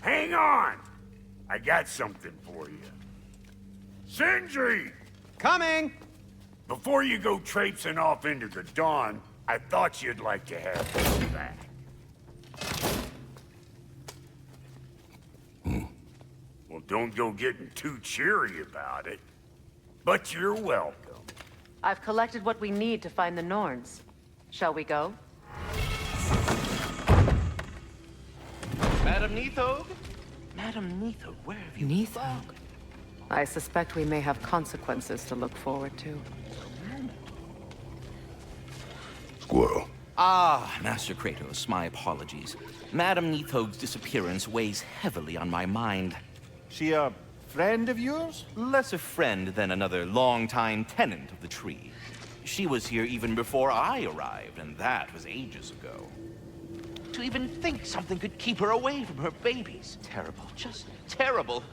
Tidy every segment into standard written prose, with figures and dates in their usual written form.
Hang on! I got something for you. Sindri! Coming! Before you go traipsing off into the dawn, I thought you'd like to have this back. Well, don't go getting too cheery about it. But you're welcome. I've collected what we need to find the Norns. Shall we go? Madam Neathog? Madam Neathog, where have you been? I suspect we may have consequences to look forward to. Squirrel. Ah, Master Kratos, my apologies. Madam Neathog's disappearance weighs heavily on my mind. She a friend of yours? Less a friend than another longtime tenant of the tree. She was here even before I arrived, and that was ages ago. To even think something could keep her away from her babies. Terrible, just terrible.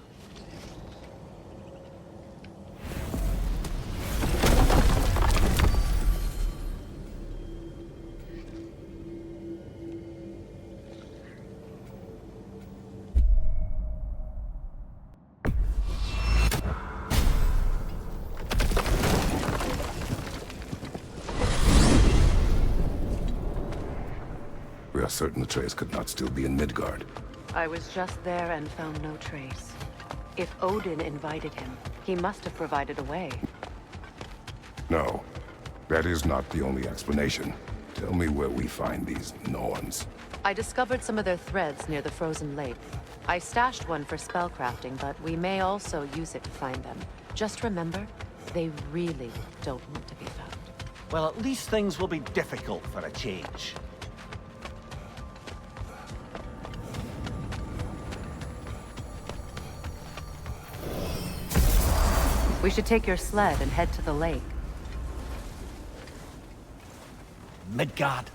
We are certain Atreus could not still be in Midgard. I was just there and found no trace. If Odin invited him, he must have provided a way. No, that is not the only explanation. Tell me where we find these Norns. I discovered some of their threads near the frozen lake. I stashed one for spellcrafting, but we may also use it to find them. Just remember, they really don't want to be found. Well, at least things will be difficult for a change. We should take your sled and head to the lake. Midgard.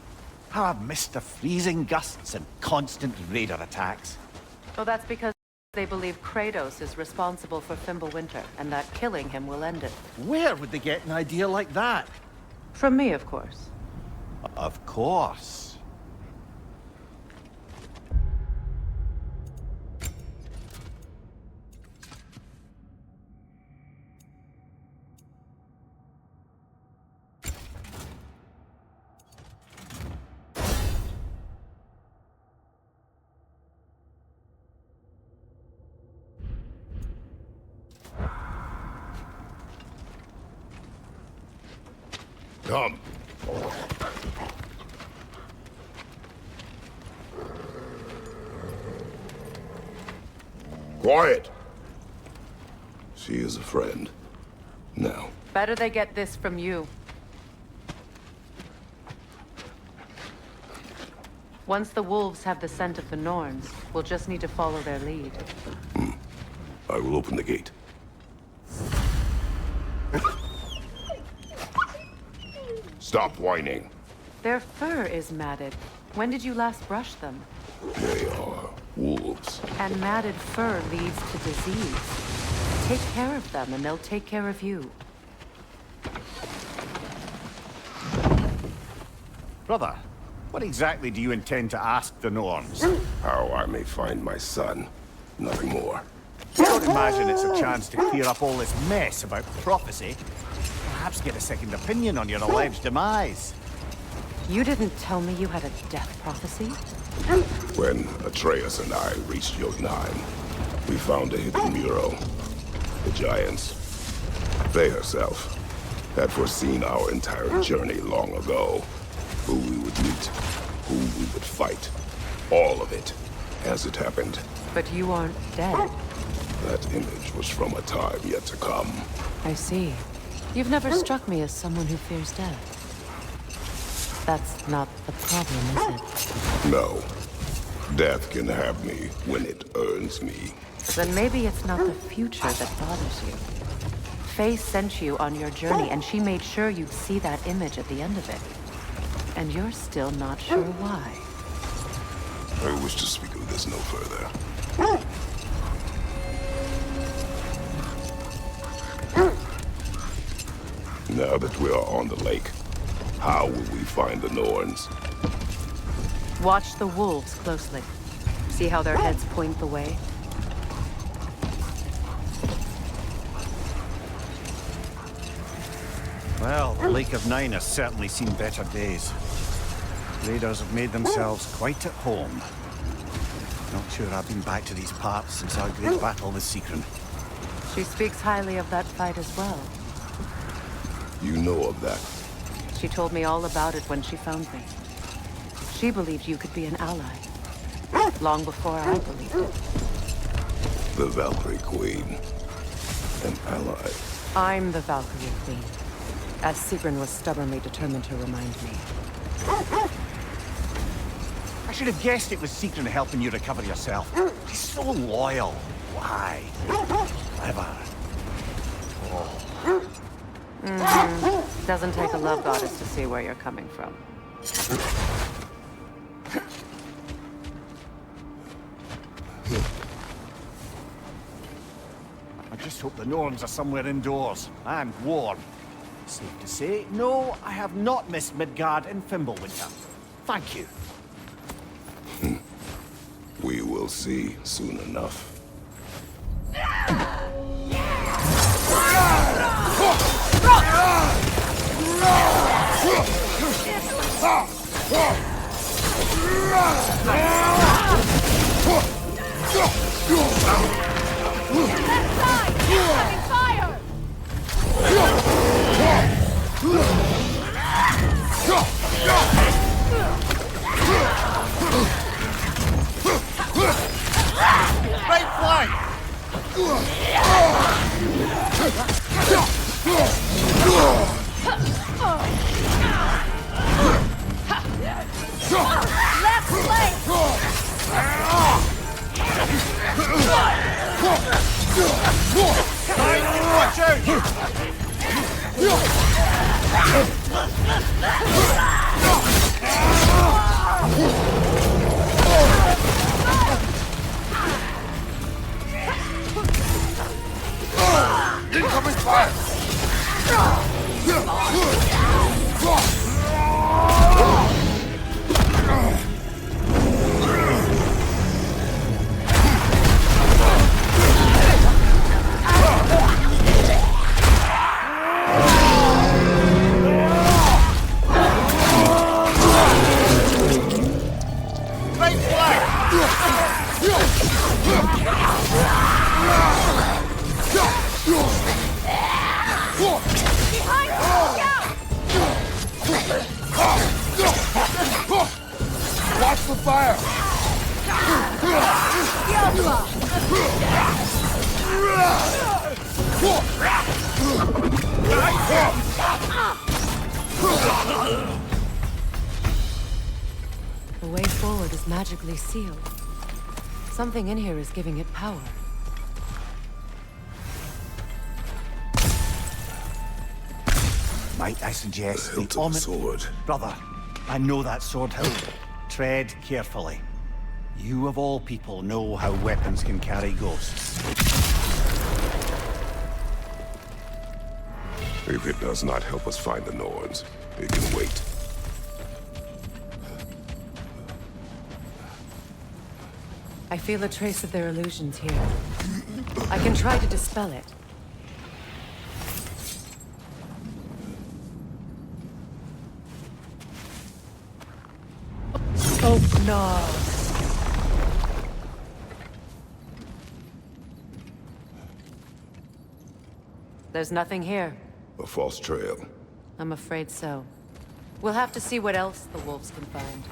How I've missed the freezing gusts and constant raider attacks. Well, that's because they believe Kratos is responsible for Fimbulwinter, and that killing him will end it. Where would they get an idea like that? From me, of course. Of course. Come. Quiet. She is a friend. Now. Better they get this from you. Once the wolves have the scent of the Norns, we'll just need to follow their lead. I will open the gate. Stop whining. Their fur is matted. When did you last brush them? They are wolves. And matted fur leads to disease. Take care of them and they'll take care of you. Brother, what exactly do you intend to ask the Norns? How I may find my son. Nothing more. I don't imagine it's a chance to clear up all this mess about prophecy. Perhaps get a second opinion on your alleged demise. You didn't tell me you had a death prophecy? When Atreus and I reached Jotunheim, we found a hidden mural. The Giants, they herself, had foreseen our entire journey long ago. Who we would meet, who we would fight. All of it, as it happened. But you aren't dead. That image was from a time yet to come. I see. You've never struck me as someone who fears death. That's not the problem, is it? No. Death can have me when it earns me. Then maybe it's not the future that bothers you. Faye sent you on your journey, and she made sure you'd see that image at the end of it. And you're still not sure why. I wish to speak of this no further. Now that we are on the lake, how will we find the Norns? Watch the wolves closely. See how their heads point the way? Well, the Lake of Nine has certainly seen better days. Raiders have made themselves quite at home. Not sure I've been back to these parts since our great battle with Seekron. She speaks highly of that fight as well. You know of that. She told me all about it when she found me. She believed you could be an ally. Long before I believed it. The Valkyrie Queen. An ally. I'm the Valkyrie Queen, as Seekron was stubbornly determined to remind me. I should have guessed it was Seekron helping you recover yourself. She's so loyal. Why? Clever. Doesn't take a love goddess to see where you're coming from. I just hope the Norns are somewhere indoors and warm. Safe to say, no, I have not missed Midgard in Fimbulwinter. Thank you. We will see soon enough. Right flank! Left flank! Watch out! Incoming fire! Watch the fire! The way forward is magically sealed. Something in here is giving it power. Might I suggest The hilt the of omen... the sword. Brother, I know that sword hilt. Tread carefully. You of all people know how weapons can carry ghosts. If it does not help us find the Norns, it can wait. I feel a trace of their illusions here. I can try to dispel it. Oh, no. There's nothing here. A false trail. I'm afraid so. We'll have to see what else the wolves can find.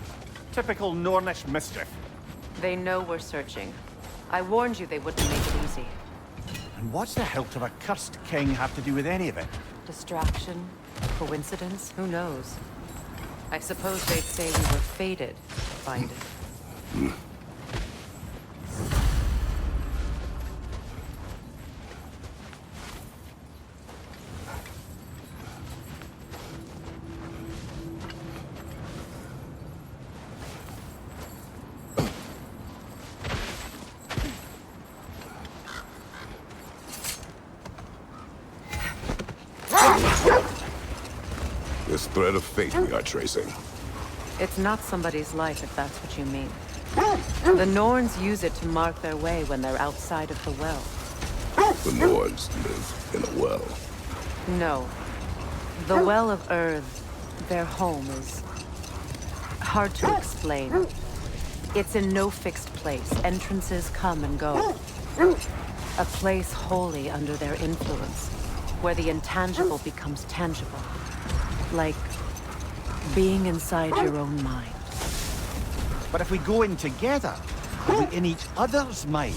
Typical Nornish mischief. They know we're searching. I warned you they wouldn't make it easy. And what's the hilt of a cursed king have to do with any of it? Distraction? Coincidence? Who knows? I suppose they'd say we were fated to find it. This thread of fate we are tracing. It's not somebody's life, if that's what you mean. The Norns use it to mark their way when they're outside of the well. The Nords live in a well. No. The Well of Earth, their home, is hard to explain. It's in no fixed place. Entrances come and go. A place wholly under their influence, where the intangible becomes tangible. Like being inside your own mind. But if we go in together, are we in each other's mind?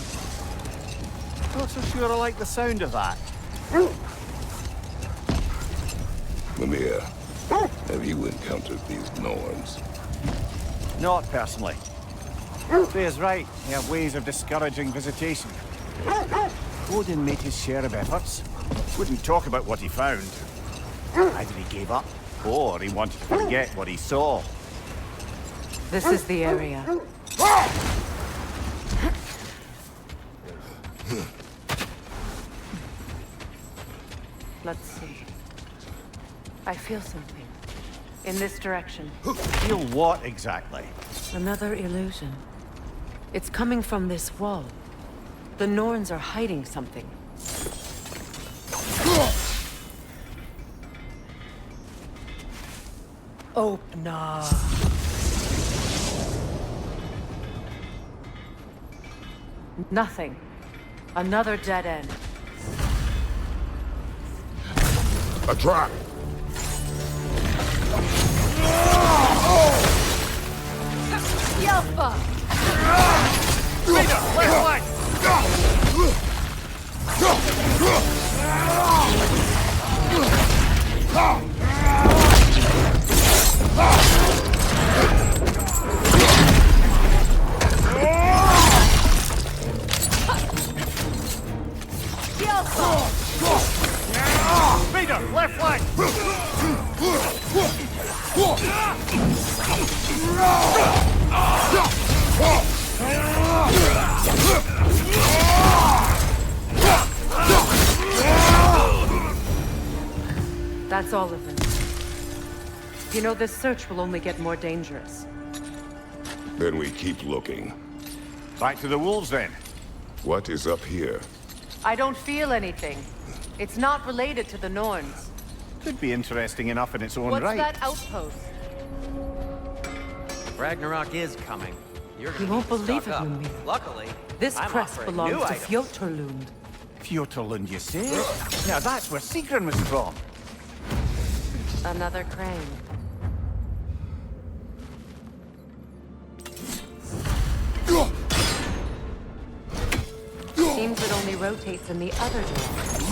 Not so sure I like the sound of that. Mimir, have you encountered these Norns? Not personally. Freya's right. They have ways of discouraging visitation. Odin made his share of efforts. Wouldn't talk about what he found. Either he gave up, or he wanted to forget what he saw. This is the area. Let's see. I feel something. In this direction. Feel what exactly? Another illusion. It's coming from this wall. The Norns are hiding something. Opener. Nothing. Another dead end. A trap! Yelpa! Leader, left flank! Leader, left flank! That's all of them. You know, this search will only get more dangerous. Then we keep looking. Back to the wolves, then. What is up here? I don't feel anything. It's not related to the Norns. Could be interesting enough in its own What's right. that outpost? Ragnarok is coming. You're gonna You won't need to believe stock it, up. Mimir. Luckily, This I'm crest offering belongs new to items. Fjotorlund. Fjotorlund, you say? Now that's where Sigrun was from. Another crane. Seems it only rotates in the other direction.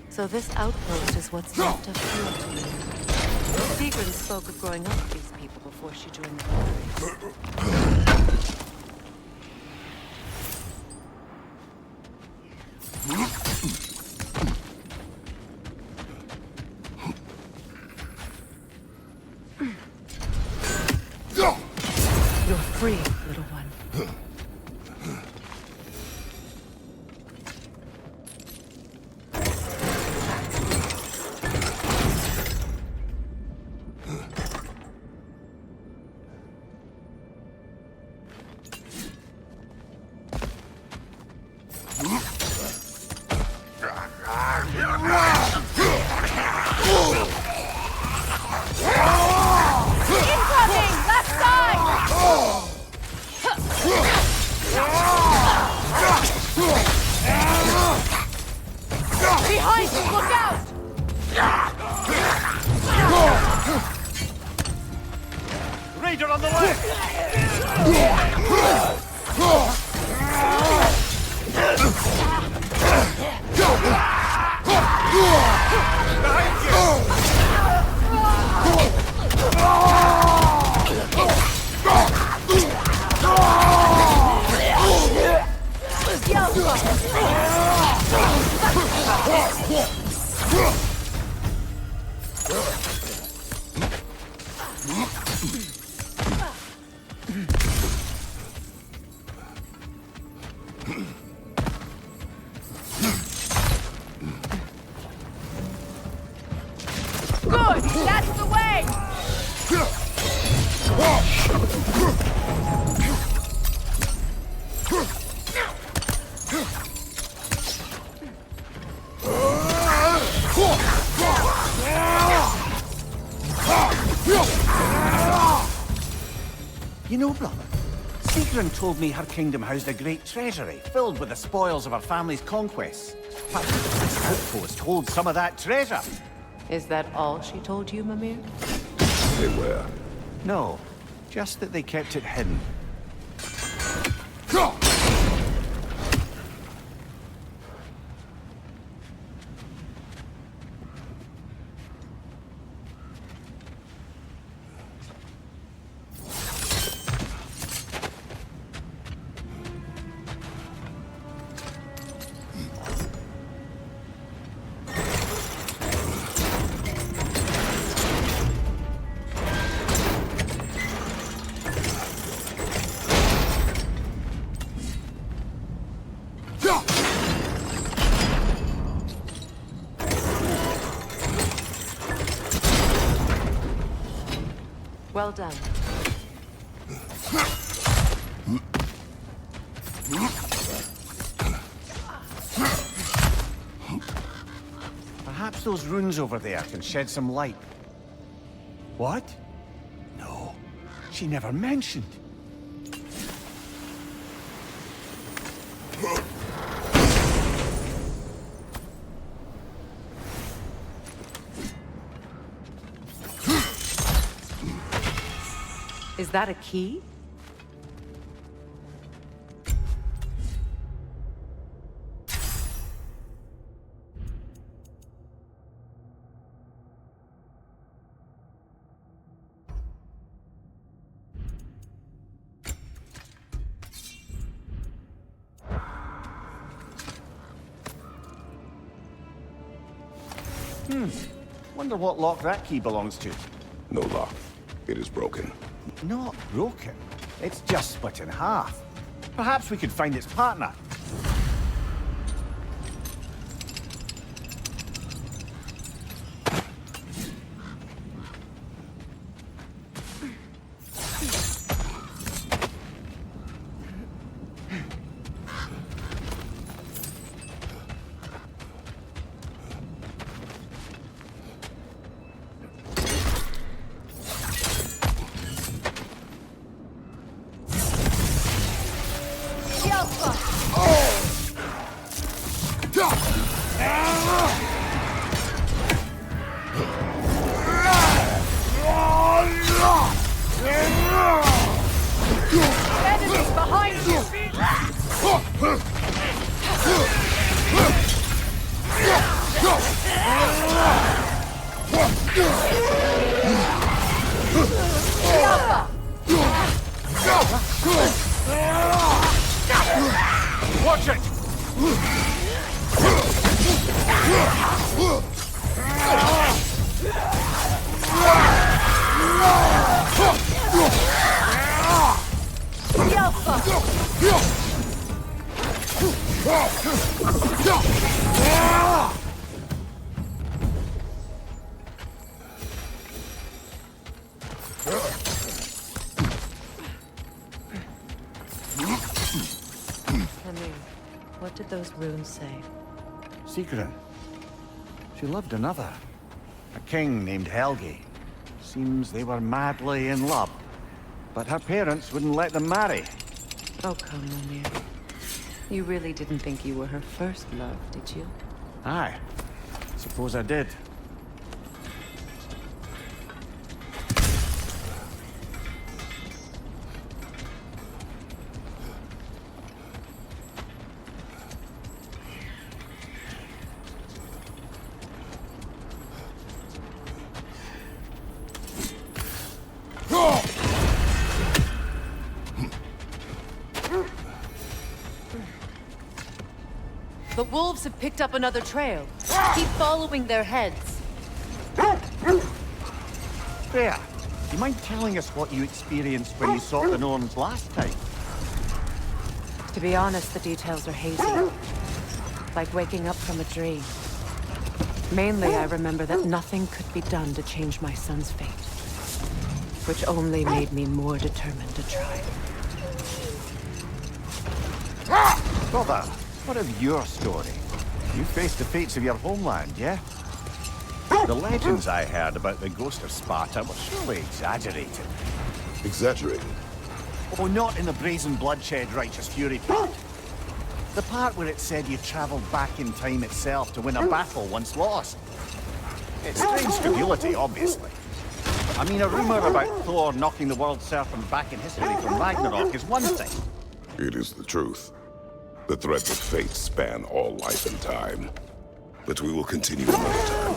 So this outpost is what's left of Fjord. Sigrun spoke of growing up with these people before she joined the Valkyries. You're free, little one. Incoming! Left side! Behind you! Look out! Raider on the left! Behind you! Good! That's the way! You know, brother, Sigrun told me her kingdom housed a great treasury filled with the spoils of her family's conquests. Perhaps this outpost holds some of that treasure. Is that all she told you, Mimir? They were. No, just that they kept it hidden. Well done. Perhaps those runes over there can shed some light. What? No, she never mentioned. Is that a key? Wonder what lock that key belongs to. No lock. It is broken. Not broken. It's just split in half. Perhaps we could find its partner. Enemies behind you! Watch it! Mimir, what did those runes say? Sigrun. She loved another. A king named Helgi. Seems they were madly in love. But her parents wouldn't let them marry. Oh, come, Mimir. You really didn't think you were her first love, did you? Aye. Suppose I did. The wolves have picked up another trail. Keep following their heads. Freya, do you mind telling us what you experienced when you sought the Norns last time? To be honest, the details are hazy. Like waking up from a dream. Mainly, I remember that nothing could be done to change my son's fate. Which only made me more determined to try. Brother, what of your story? You faced the fates of your homeland, yeah? The legends I heard about the ghost of Sparta were surely exaggerated. Exaggerated? Oh, not in the brazen bloodshed righteous fury part. The part where it said you travelled back in time itself to win a battle once lost. It's strange credulity, obviously. I mean, a rumour about Thor knocking the world serpent back in history from Ragnarok is one thing. It is the truth. The threads of fate span all life and time. But we will continue another time.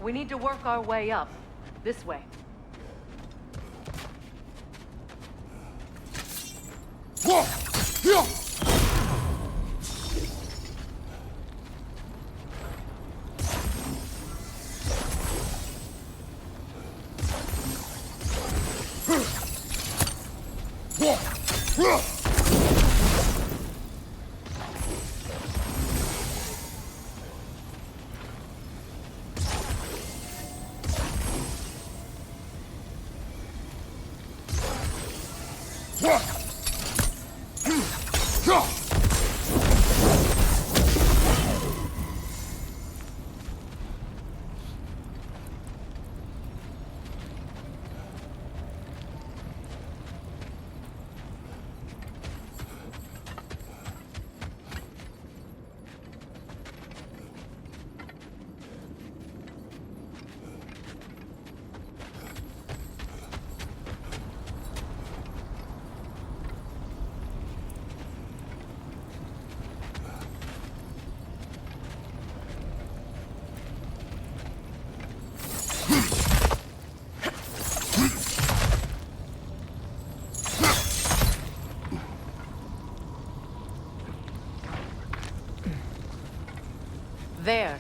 We need to work our way up. This way. There.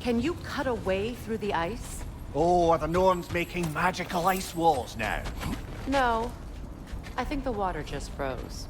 Can you cut a way through the ice? Oh, are the Norns making magical ice walls now? No. I think the water just froze.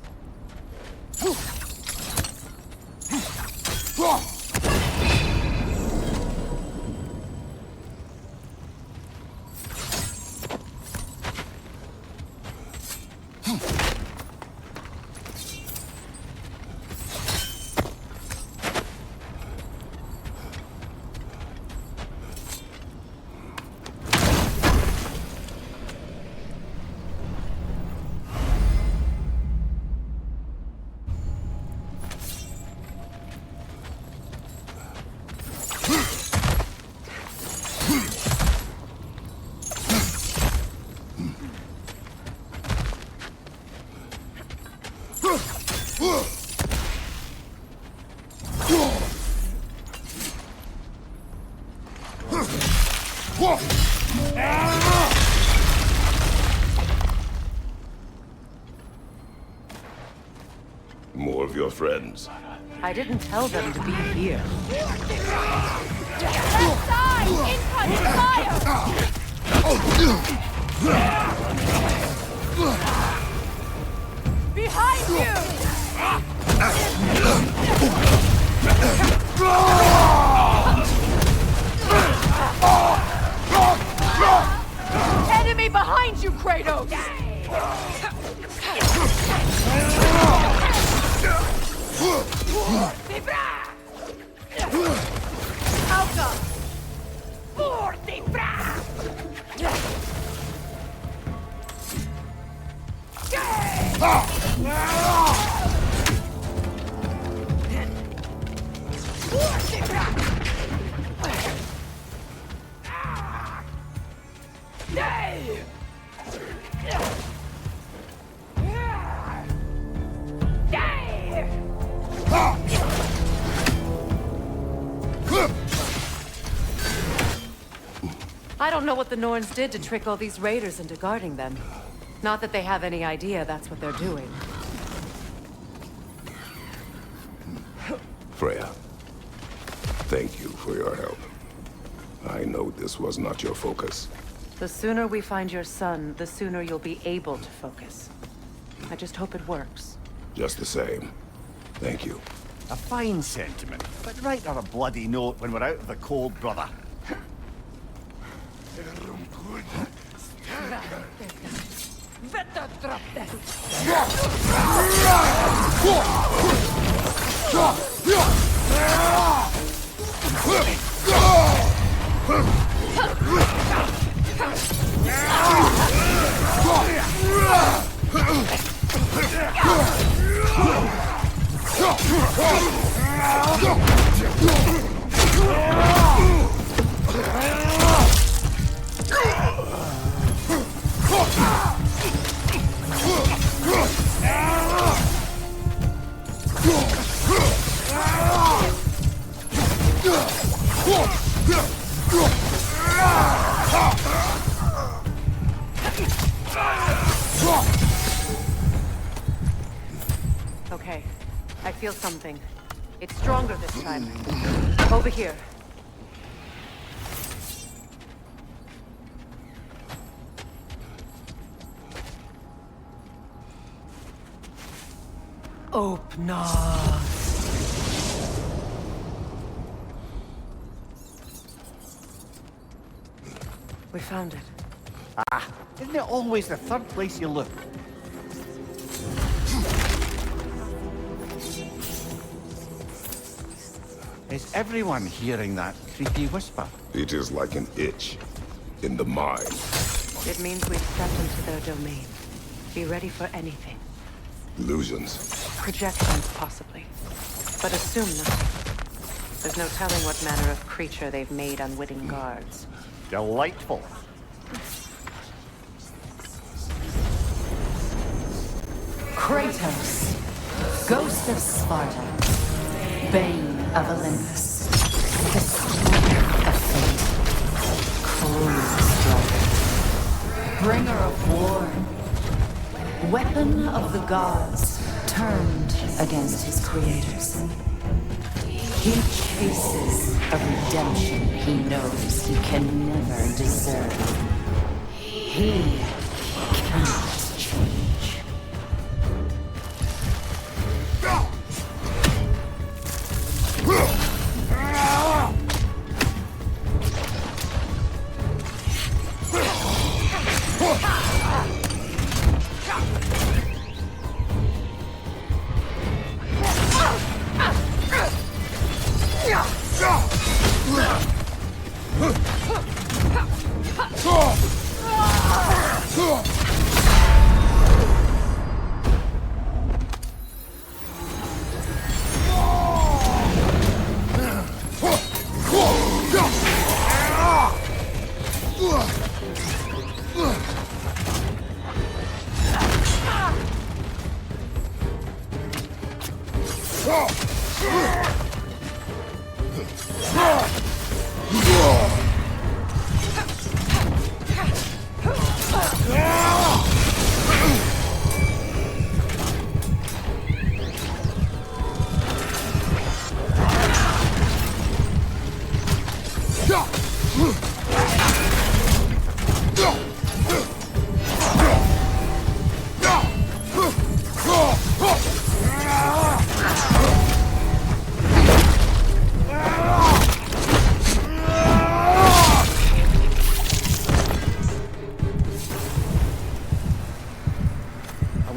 More of your friends. I didn't tell them to be here. Left side! Incoming fire! Behind you! Enemy behind you, Kratos! Alka! Forte bra! I don't know what the Norns did to trick all these raiders into guarding them. Not that they have any idea that's what they're doing. Freya, thank you for your help. I know this was not your focus. The sooner we find your son, the sooner you'll be able to focus. I just hope it works. Just the same. Thank you. A fine sentiment, but write her a bloody note when we're out of the cold, brother. Okay, I feel something. It's stronger this time. Over here. Open up. We found it. Ah, isn't it always the third place you look? Is everyone hearing that creepy whisper? It is like an itch in the mind. It means we've stepped into their domain. Be ready for anything. Illusions. Projections, possibly. But assume nothing. There's no telling what manner of creature they've made unwitting guards. Delightful. Kratos, Ghost of Sparta, Bane of Olympus, Destroyer of Fate, Cruel Striker, Bringer of War, Weapon of the Gods, turned against his creators. He chases a redemption he knows he can never deserve. He cannot change.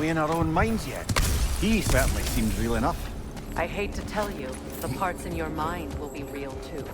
In our own minds yet? He certainly seems real enough. I hate to tell you, the parts in your mind will be real too.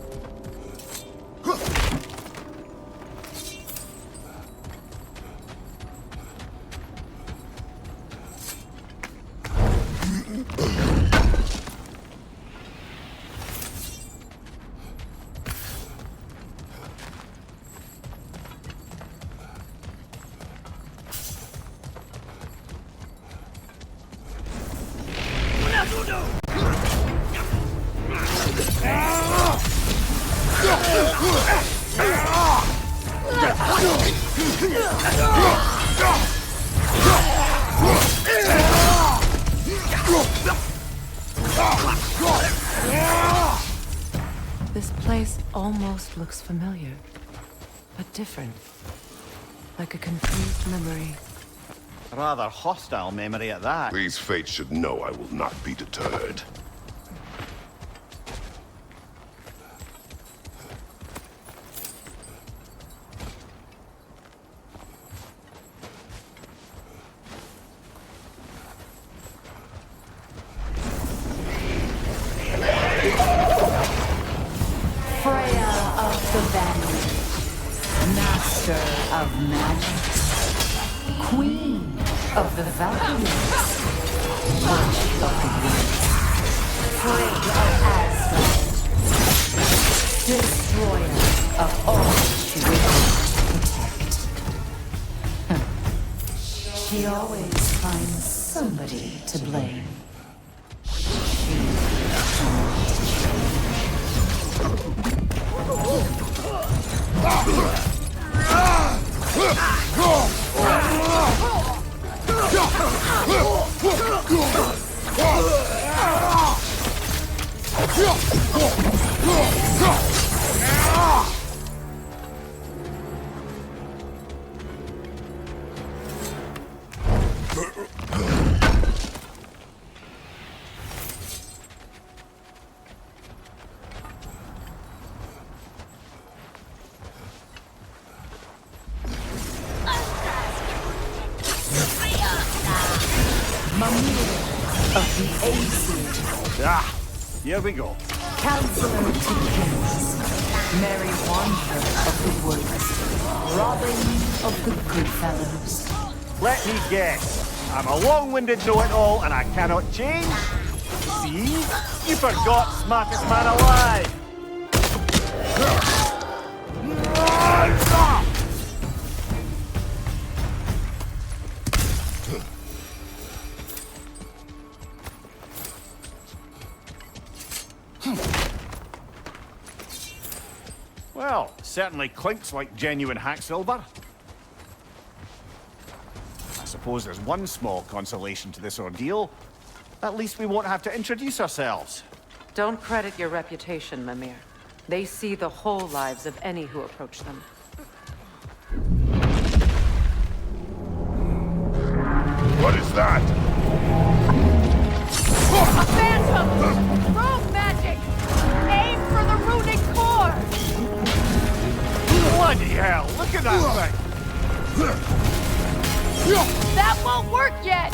This place almost looks familiar, but different. Like a confused memory. Rather hostile memory at that. These fates should know I will not be deterred. Freya of the Vanguard, Master of Magic, Queen of the Valkyries, Witch of the Woods, Frey of Asgard, Destroyer of all she wishes to protect. She always finds somebody to blame. Of the Aesir, Ah, here we go. Counselor to Kings, Merry Wanderer of the Woods, Robin of the Goodfellows. Let me guess. I'm a long-winded know-it-all and I cannot change? See? You forgot smartest man alive! Well, certainly clinks like genuine hack silver. I suppose there's one small consolation to this ordeal. At least we won't have to introduce ourselves. Don't credit your reputation, Mimir. They see the whole lives of any who approach them. What is that? A phantom! Rogue magic! Aim for the runic core! Bloody hell, look at that thing! That won't work yet!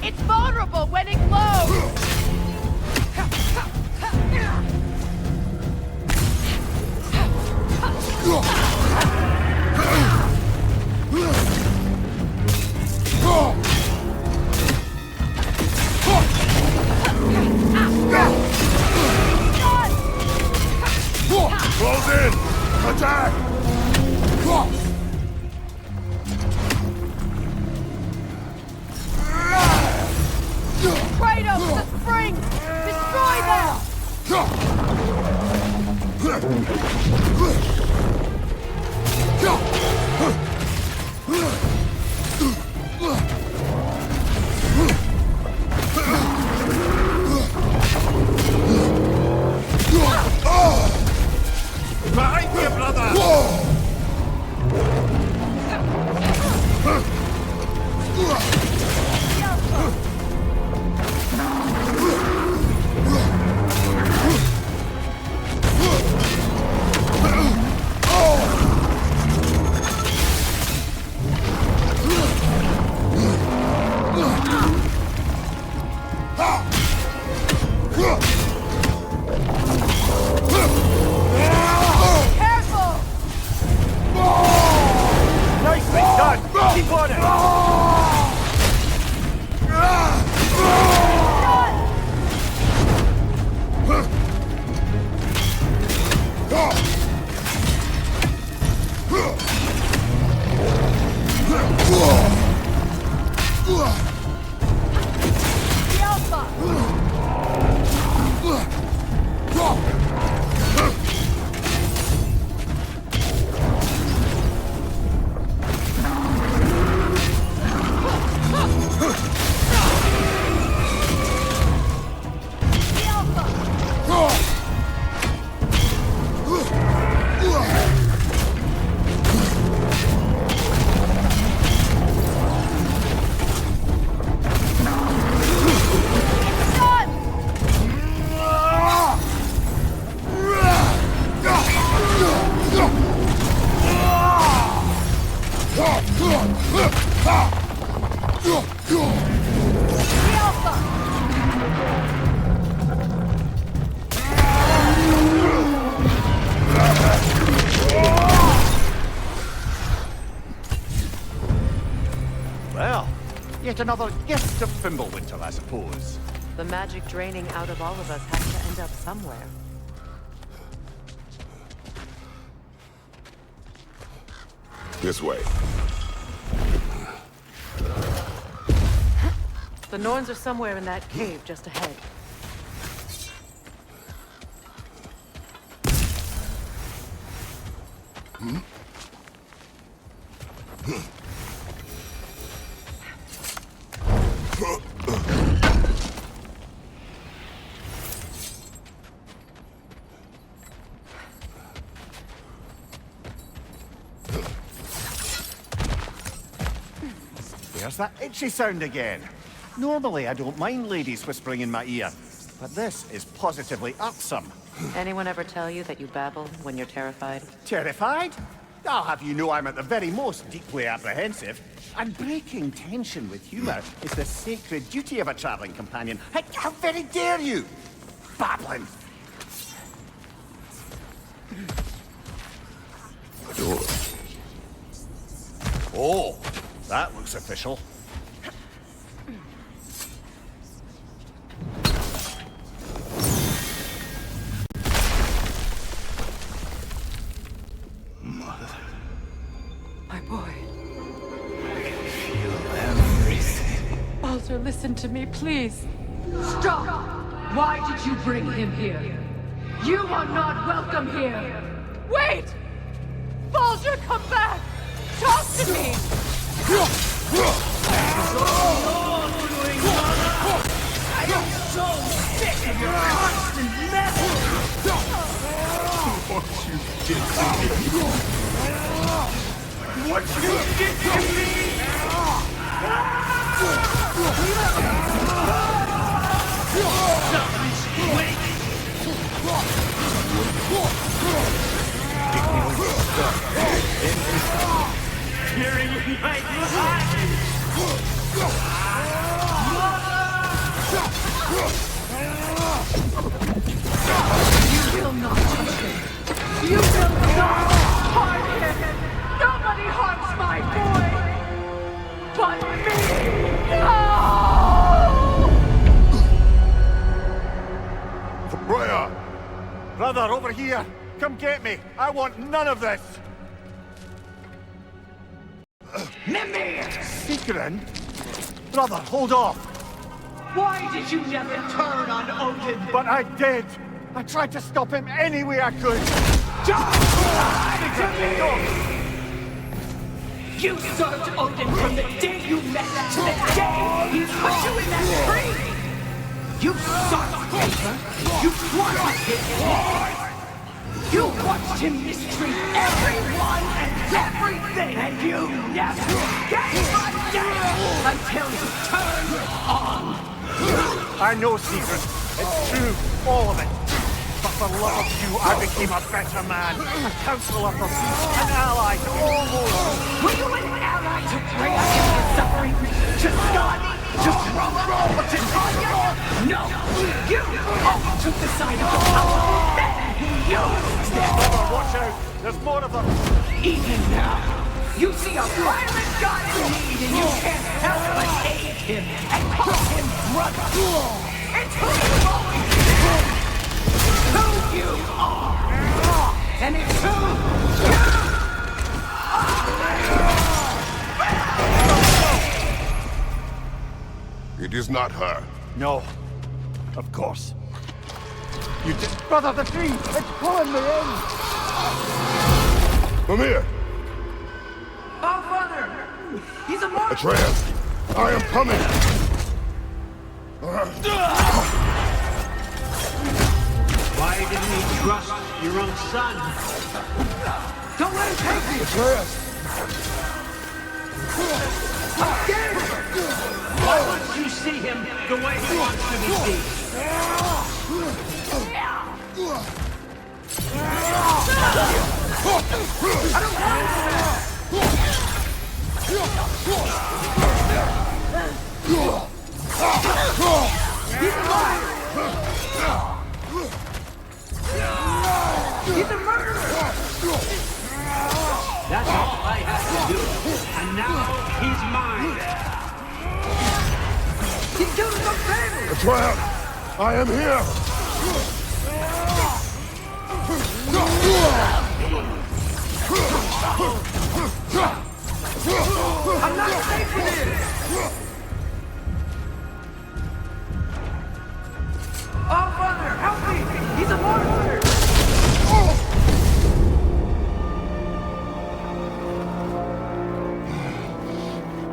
It's vulnerable when it glows! Close in! Attack! Kratos, the spring! Destroy them! Behind you, brother! Careful! Nicely done! Keep on it! Just another gift of Fimbulwinter, I suppose. The magic draining out of all of us has to end up somewhere. This way. The Norns are somewhere in that cave just ahead. There's that itchy sound again. Normally, I don't mind ladies whispering in my ear, but this is positively irksome. Anyone ever tell you that you babble when you're terrified? Terrified? I'll have you know I'm at the very most deeply apprehensive. And breaking tension with humor is the sacred duty of a traveling companion. How very dare you? Babbling! A door. Oh, that looks official. My boy. Feel everything. Baldur, listen to me, please. Stop! Why did you bring him here? You are not welcome here! Wait! Baldur, come back! Talk to me! I am so sick of your constant mess! What you did to Hearing in my You will not touch him! You will not harm him! Nobody harms my boy! But me! No! Freya! Brother, over here! Come get me! I want none of this! Mimir! Secret? Brother, hold off! Why did you never turn on Odin? But I did! I tried to stop him any way I could! Don't lie to me! You served Odin from the day you met to the day he put you in that tree! You sought favor! You wanted his head! You watched him mistreat everyone and everything! And you never gave a damn until you turned on! I know, Secret. It's true, all of it. But for love of you, I became a better man. A counselor for peace, an ally to all those. Were you an ally to Freya in her suffering? To Skadi? To Frollo? To Tanya? No! You always took the side of the powerful men who used them! Brother, watch out. There's more of them. Even now, you see a violent god in need and you can't help but aid him and call him brother! It's who you've always been! Who you are! And it's who you are! It is not her. No. Of course. You did... Brother, the tree! It's pulling me in! Mimir! Oh, brother! He's a mark! Atreus! I am coming! Why didn't you trust your own son? Don't let him take me! Atreus! I'm scared! Why wouldn't you see him the way he wants to be seen? He's a murderer! That's all I had to do. And now he's mine. He killed the family! Atreus! I am here! I'm not safe in here! Oh, Father, help me! He's a monster!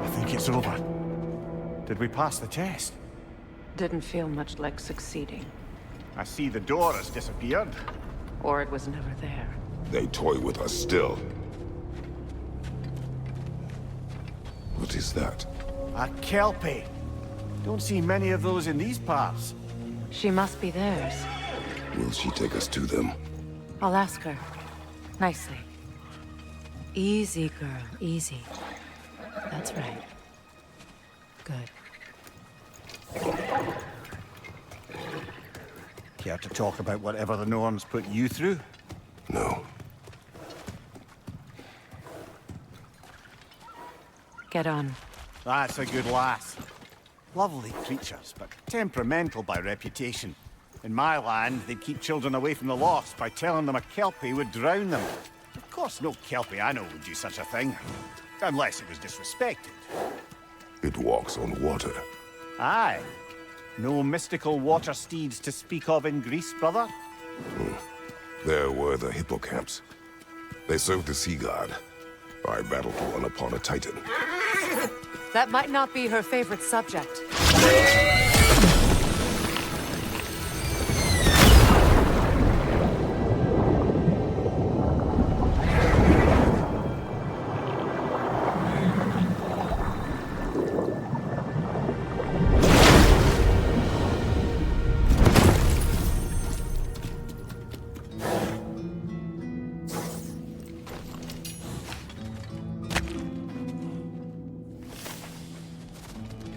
I think it's over. Did we pass the test? Didn't feel much like succeeding. I see the door has disappeared. Or it was never there. They toy with us still. What is that? A Kelpie. Don't see many of those in these parts. She must be theirs. Will she take us to them? I'll ask her. Nicely. Easy, girl. Easy. That's right. Good. Care to talk about whatever the Norns put you through? No. Get on. That's a good lass. Lovely creatures, but temperamental by reputation. In my land, they'd keep children away from the lost by telling them a Kelpie would drown them. Of course, no Kelpie I know would do such a thing. Unless it was disrespected. It walks on water. Aye. No mystical water steeds to speak of in Greece, brother? There were the hippocamps. They served the sea god. I battled one upon a titan. That might not be her favorite subject.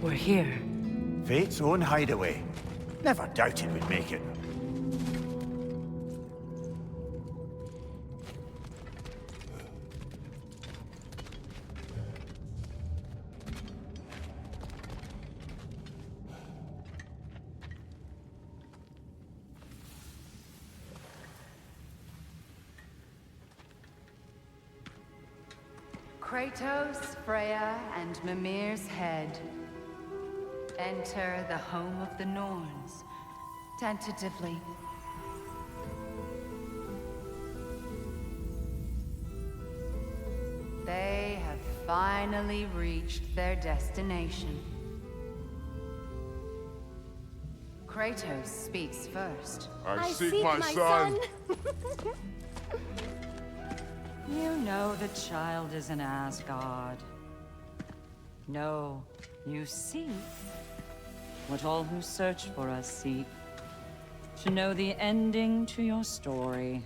We're here. Fate's own hideaway. Never doubted we'd make it. Kratos, Freya, and Mimir's head. Enter the home of the Norns, tentatively. They have finally reached their destination. Kratos speaks first. I seek my son. You know the child is in Asgard. No, you seek what all who search for us seek. To know the ending to your story.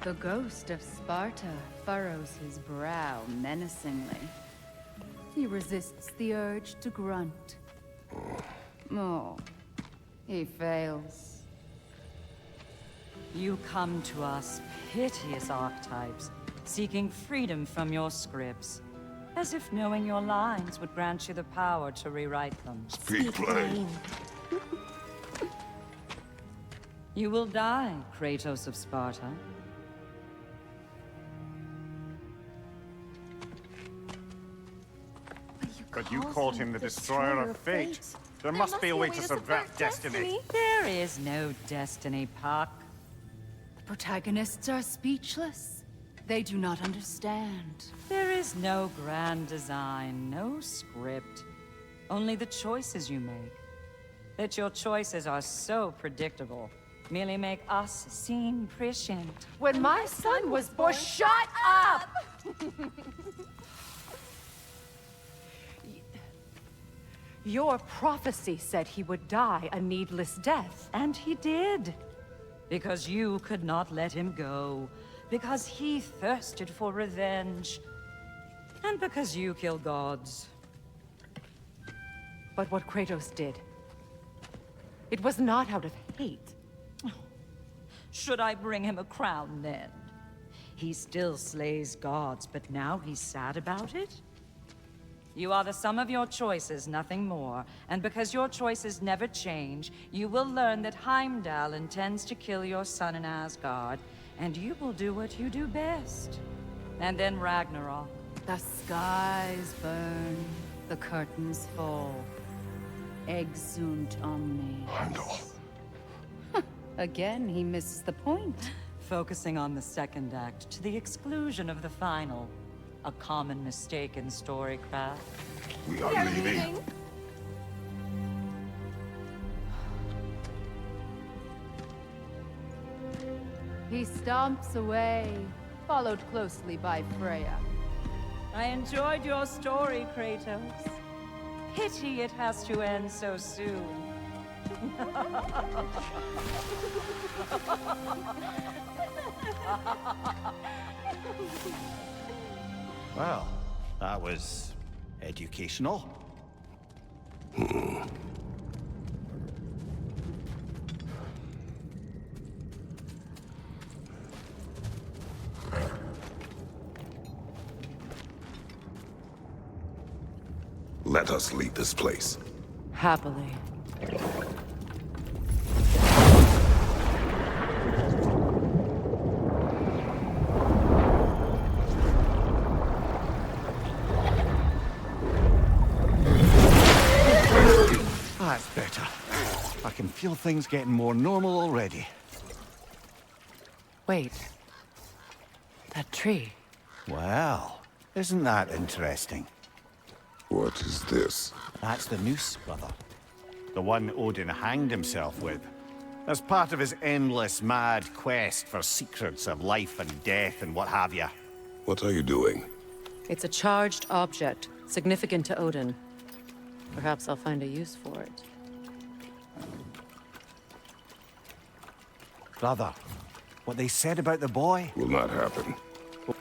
The ghost of Sparta furrows his brow menacingly. He resists the urge to grunt. Oh, he fails. You come to us, piteous archetypes, seeking freedom from your scripts. As if knowing your lines would grant you the power to rewrite them. Speak plain. You will die, Kratos of Sparta. But you called him the destroyer of fate. There must be a way to subvert destiny. There is no destiny, Puck. The protagonists are speechless. They do not understand. There is no grand design, no script. Only the choices you make. That your choices are so predictable, merely make us seem prescient. When my son was born, shut up! Your prophecy said he would die a needless death. And he did. Because you could not let him go. Because he thirsted for revenge. And because you kill gods. But what Kratos did, it was not out of hate. Should I bring him a crown then? He still slays gods, but now he's sad about it? You are the sum of your choices, nothing more. And because your choices never change, you will learn that Heimdall intends to kill your son in Asgard, and you will do what you do best. And then Ragnarok. The skies burn, the curtains fall. Exunt omnes. Heimdall. Again, he misses the point. Focusing on the second act to the exclusion of the final. A common mistake in storycraft. We are leaving. He stomps away, followed closely by Freya. I enjoyed your story, Kratos. Pity it has to end so soon. Well, that was educational. Let us leave this place. Happily. That's better. I can feel things getting more normal already. Wait. That tree. Well, isn't that interesting? What is this? That's the noose, brother. The one Odin hanged himself with. As part of his endless, mad quest for secrets of life and death and what have you. What are you doing? It's a charged object, significant to Odin. Perhaps I'll find a use for it. Brother, what they said about the boy? Will not happen.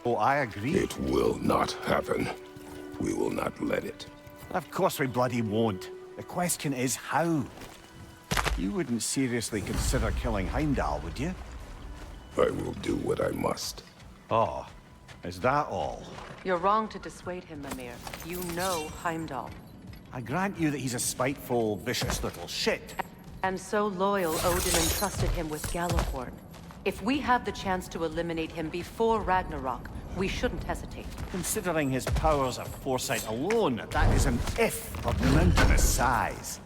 Oh, I agree. It will not happen. We will not let it. Of course we bloody won't. The question is how? You wouldn't seriously consider killing Heimdall, would you? I will do what I must. Oh, is that all? You're wrong to dissuade him, Mimir. You know Heimdall. I grant you that he's a spiteful, vicious little shit. And so loyal, Odin entrusted him with Gjallarhorn. If we have the chance to eliminate him before Ragnarok, we shouldn't hesitate. Considering his powers of foresight alone, that is an if of mountainous size.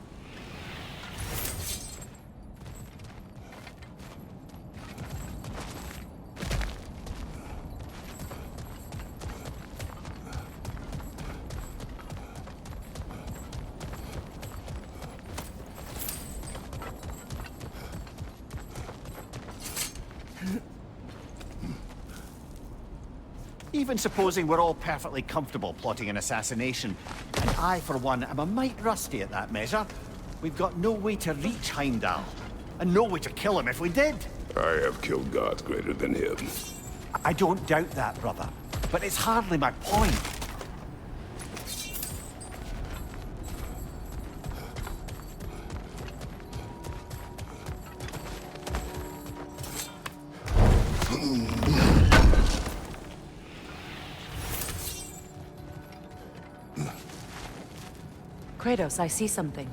Even supposing we're all perfectly comfortable plotting an assassination, and I, for one, am a mite rusty at that measure, we've got no way to reach Heimdall, and no way to kill him if we did. I have killed gods greater than him. I don't doubt that, brother, but it's hardly my point. Kratos, I see something.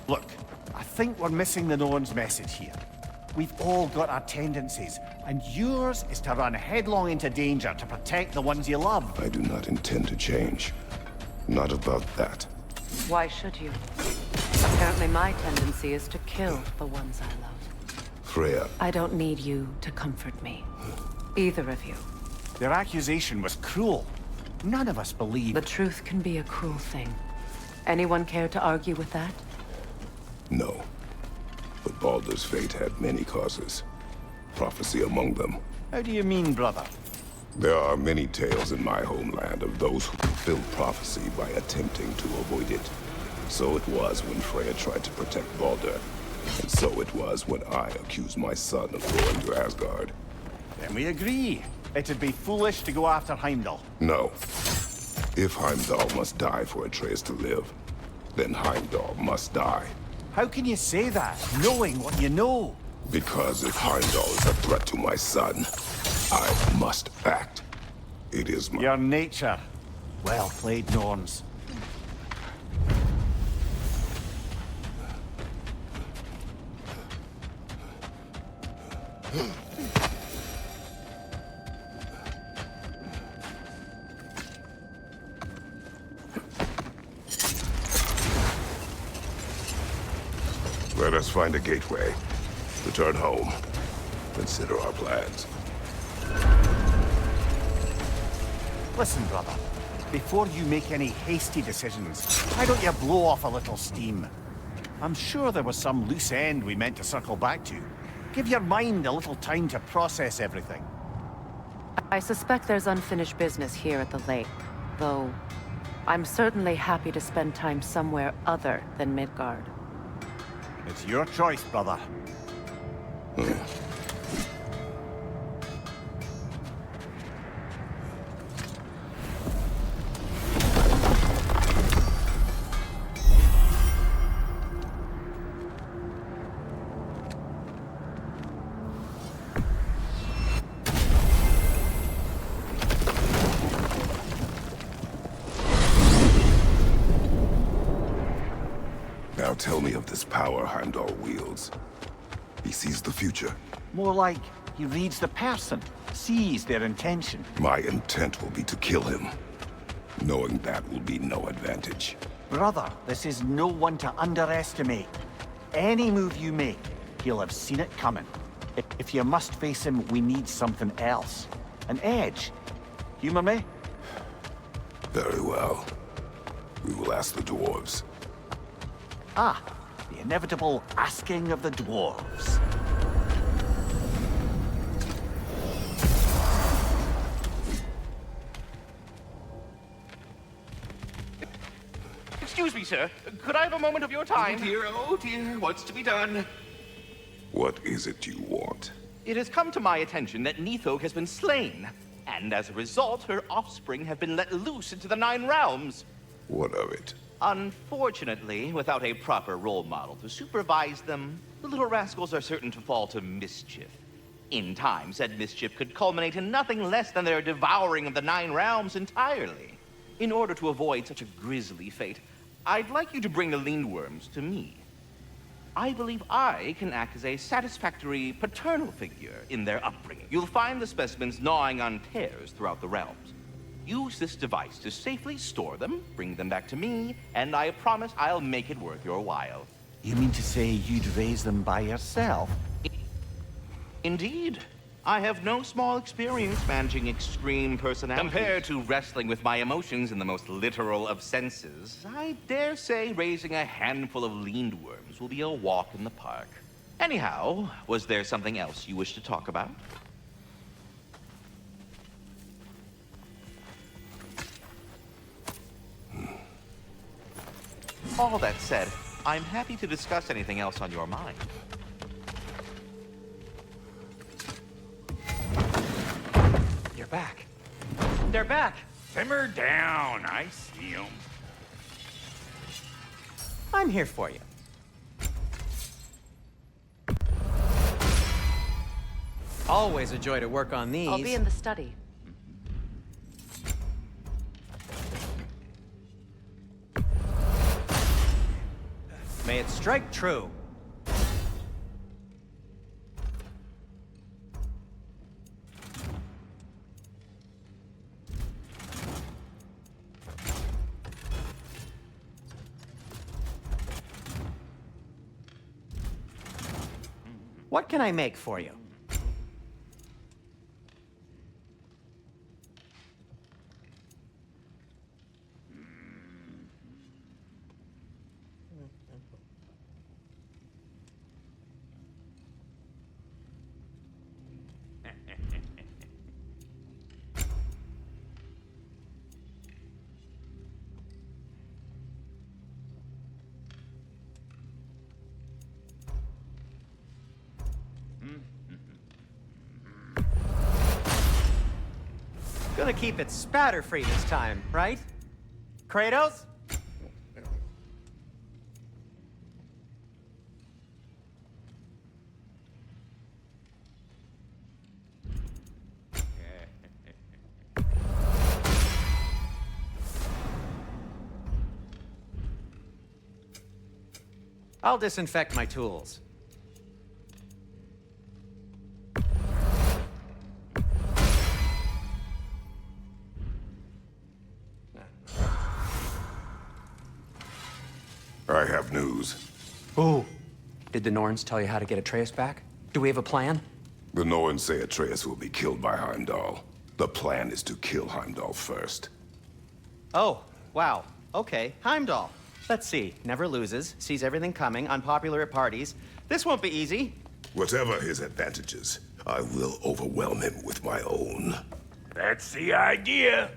Look, I think we're missing the Norn's message here. We've all got our tendencies, and yours is to run headlong into danger to protect the ones you love. I do not intend to change. Not about that. Why should you? Apparently my tendency is to kill the ones I love. Freya. I don't need you to comfort me. Either of you. Their accusation was cruel. None of us believe. The truth can be a cruel thing. Anyone care to argue with that? No. But Baldur's fate had many causes. Prophecy among them. How do you mean, brother? There are many tales in my homeland of those who fulfilled prophecy by attempting to avoid it. So it was when Freya tried to protect Baldur. And so it was when I accused my son of going to Asgard. Then we agree. It'd be foolish to go after Heimdall. No. If Heimdall must die for Atreus to live, then Heimdall must die. How can you say that, knowing what you know? Because if Heimdall is a threat to my son, I must act. It is my... Your nature. Well played, Norns. Let us find a gateway. Return home. Consider our plans. Listen, brother. Before you make any hasty decisions, why don't you blow off a little steam? I'm sure there was some loose end we meant to circle back to. Give your mind a little time to process everything. I suspect there's unfinished business here at the lake, though I'm certainly happy to spend time somewhere other than Midgard. It's your choice, brother. Now tell me of this power Heimdall wields. He sees the future. More like he reads the person, sees their intention. My intent will be to kill him. Knowing that will be no advantage. Brother, this is no one to underestimate. Any move you make, he'll have seen it coming. If you must face him, we need something else. An edge. Humor me? Very well. We will ask the dwarves. Ah, the inevitable asking of the dwarves. Excuse me, sir. Could I have a moment of your time? Oh dear, what's to be done? What is it you want? It has come to my attention that Nithog has been slain, and as a result, her offspring have been let loose into the Nine Realms. What of it? Unfortunately, without a proper role model to supervise them, the little rascals are certain to fall to mischief. In time, said mischief could culminate in nothing less than their devouring of the Nine Realms entirely. In order to avoid such a grisly fate, I'd like you to bring the Lindworms to me. I believe I can act as a satisfactory paternal figure in their upbringing. You'll find the specimens gnawing on tears throughout the realms. Use this device to safely store them, bring them back to me, and I promise I'll make it worth your while. You mean to say you'd raise them by yourself? Indeed. I have no small experience managing extreme personalities. Compared to wrestling with my emotions in the most literal of senses, I dare say raising a handful of Lindworms will be a walk in the park. Anyhow, was there something else you wish to talk about? All that said, I'm happy to discuss anything else on your mind. You're back. They're back. Simmer down. I see 'em. I'm here for you. Always a joy to work on these. I'll be in the study. May it strike true. What can I make for you? Gonna keep it spatter-free this time, right? Kratos? I'll disinfect my tools. I have news. Ooh. Did the Norns tell you how to get Atreus back? Do we have a plan? The Norns say Atreus will be killed by Heimdall. The plan is to kill Heimdall first. Oh, wow. Okay, Heimdall. Let's see. Never loses, sees everything coming, unpopular at parties. This won't be easy. Whatever his advantages, I will overwhelm him with my own. That's the idea.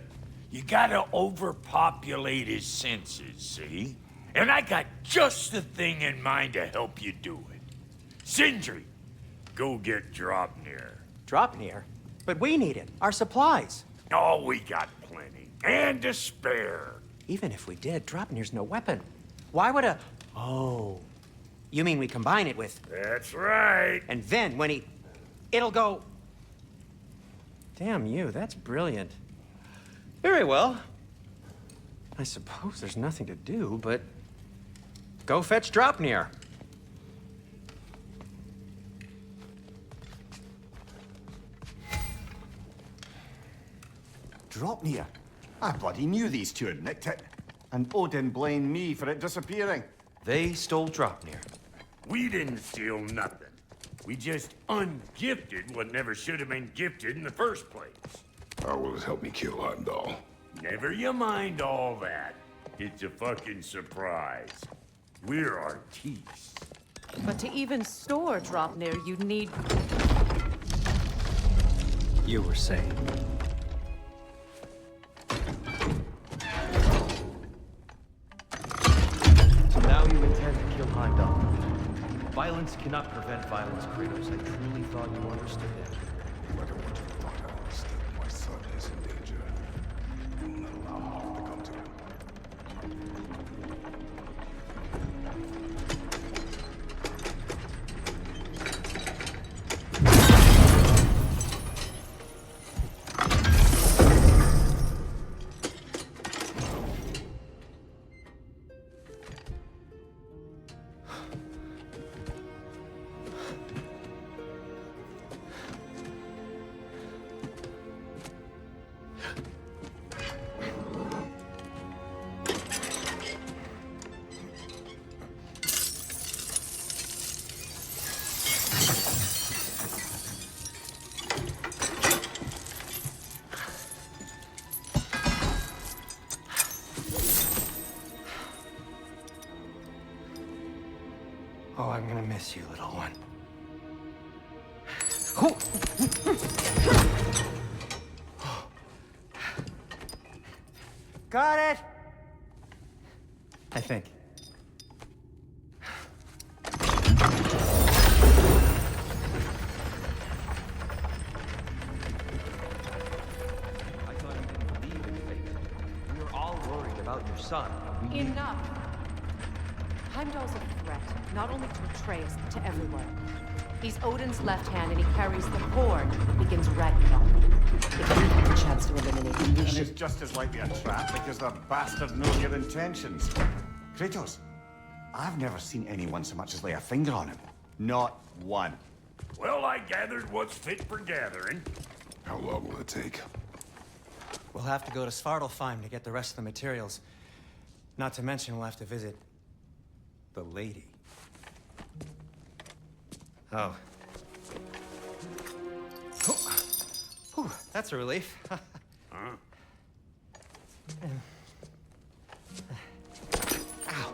You gotta overpopulate his senses, see? And I got just the thing in mind to help you do it. Sindri, go get Draupnir. Draupnir? But we need it. Our supplies. Oh, we got plenty. And to spare. Even if we did, Draupnir's no weapon. Why would a... Oh. You mean we combine it with... That's right. And then when he... It'll go... Damn you, that's brilliant. Very well. I suppose there's nothing to do, but... Go fetch Draupnir. Draupnir? I bloody knew these two had nicked it. And Odin blamed me for it disappearing. They stole Draupnir. We didn't steal nothing. We just ungifted what never should have been gifted in the first place. How will it help me kill Heimdall? Never you mind all that. It's a fucking surprise. We're artistes. But to even store Draupnir, you'd need... You were saying... So now you intend to kill Heimdall. Violence cannot prevent violence, Kratos. I truly thought you understood that. No matter what you thought I understood, my son is in danger. I will not allow harm to come to him. Oh, I'm gonna miss you, little one. Got it! I think. I thought you didn't believe in fate. We were all worried about your son. Enough! Heimdall's a threat, not only to Atreus, but to everyone. He's Odin's left hand, and he carries the horn that begins Ragnarok. If we have the chance to eliminate him, we And should... it's just as likely a trap because the bastard knows your intentions. Kratos, I've never seen anyone so much as lay a finger on him. Not one. Well, I gathered what's fit for gathering. How long will it take? We'll have to go to Svartalfheim to get the rest of the materials. Not to mention we'll have to visit... the lady. Oh. Whew, that's a relief. Huh? Ow.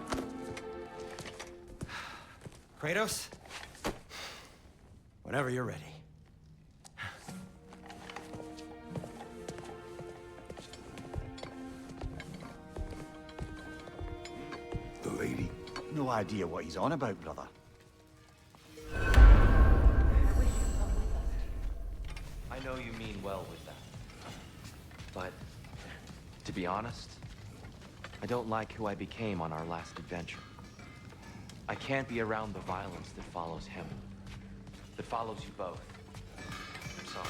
Kratos? Whenever you're ready. The lady? No idea what he's on about, brother. I know you mean well with that. But, to be honest, I don't like who I became on our last adventure. I can't be around the violence that follows him. That follows you both. I'm sorry.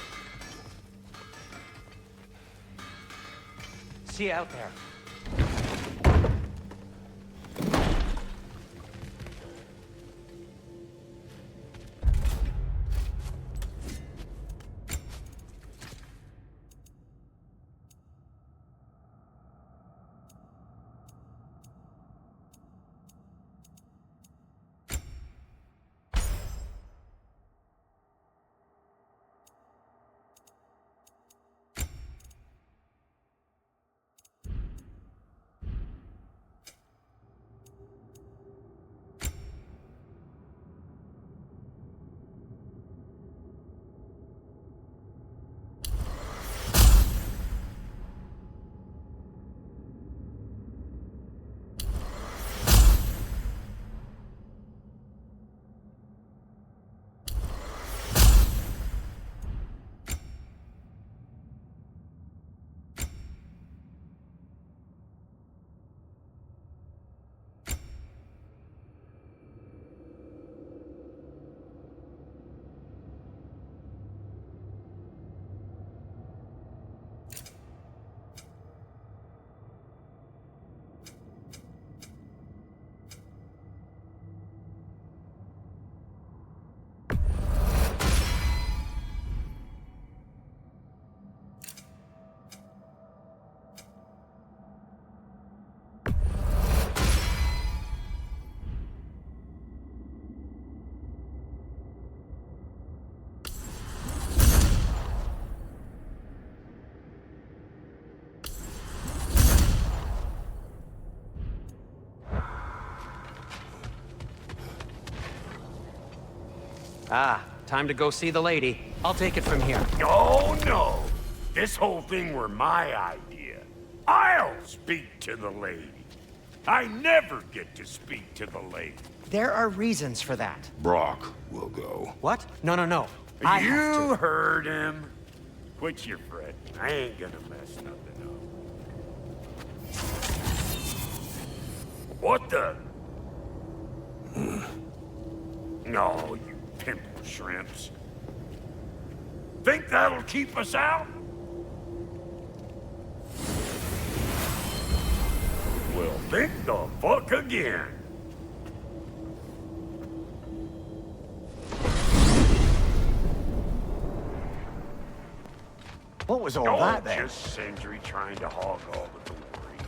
See you out there. Ah, time to go see the lady. I'll take it from here. Oh, no. This whole thing were my idea. I'll speak to the lady. I never get to speak to the lady. There are reasons for that. Brock will go. What? No, no, no. I have You to. heard him. Quit your fretting. I ain't gonna mess nothing up. What the? No, you pimple shrimps. Think that'll keep us out? Well, think the fuck again. What was all that then? Just Sindri trying to hog all the glory.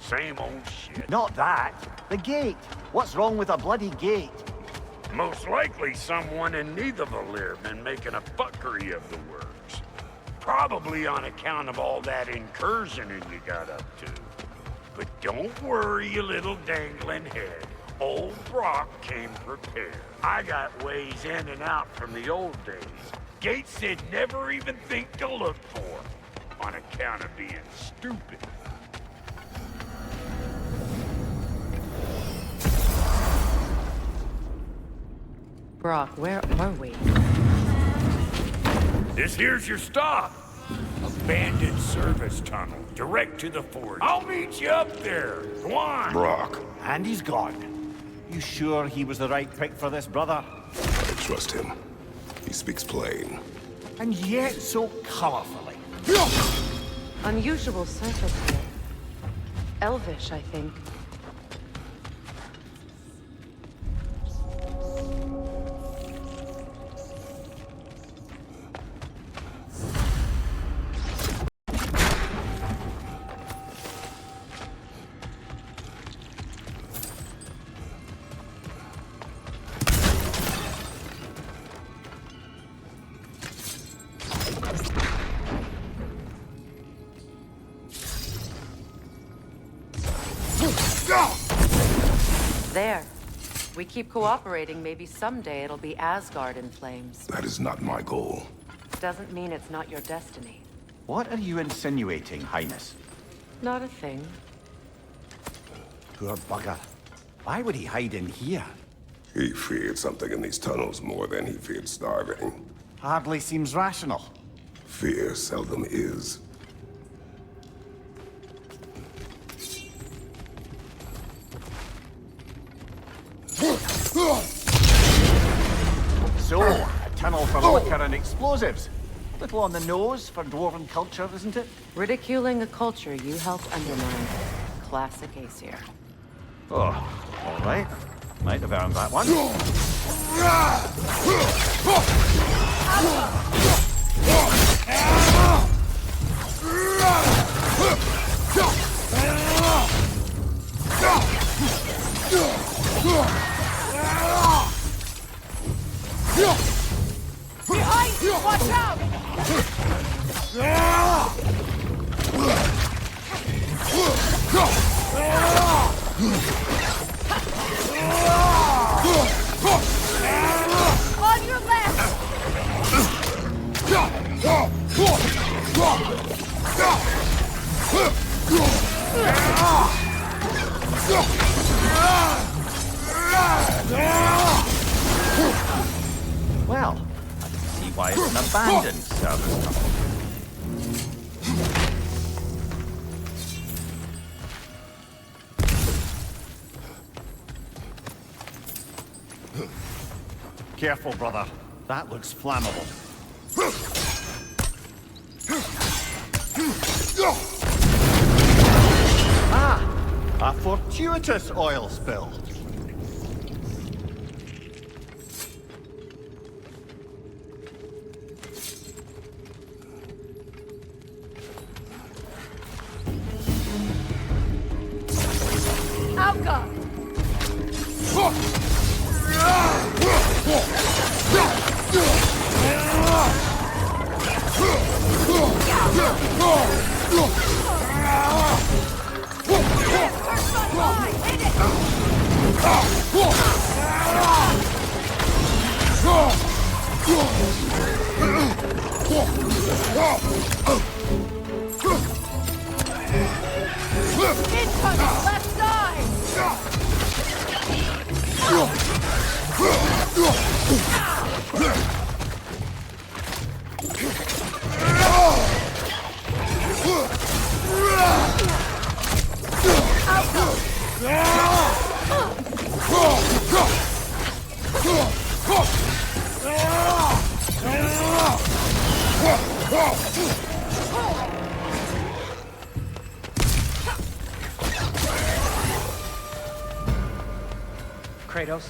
Same old shit. Not that. The gate. What's wrong with a bloody gate? Most likely someone in Nidavellir been making a fuckery of the works. Probably on account of all that incursioning you got up to. But don't worry, you little dangling head. Old Brock came prepared. I got ways in and out from the old days. Gates they'd never even think to look for, on account of being stupid. Brock, where are we? This here's your stop. Abandoned service tunnel, direct to the forge. I'll meet you up there. Go on. Brock, And he's gone. You sure he was the right pick for this, brother? I trust him. He speaks plain. And yet so colorfully. Unusual surface here. Elvish, I think. There. We keep cooperating, maybe someday it'll be Asgard in flames. That is not my goal. Doesn't mean it's not your destiny. What are you insinuating, Highness? Not a thing. Poor bugger. Why would he hide in here? He feared something in these tunnels more than he feared starving. Hardly seems rational. Fear seldom is. channel for liquor and explosives. Little on the nose for dwarven culture, isn't it? Ridiculing a culture you helped undermine. Classic Aesir. Oh, all right. Might have earned that one. Behind you! Watch out! On your left! Well, I can see why it's an abandoned service company. Careful, brother. That looks flammable. Ah! A fortuitous oil spill. Alka! Incoming left side! Kratos?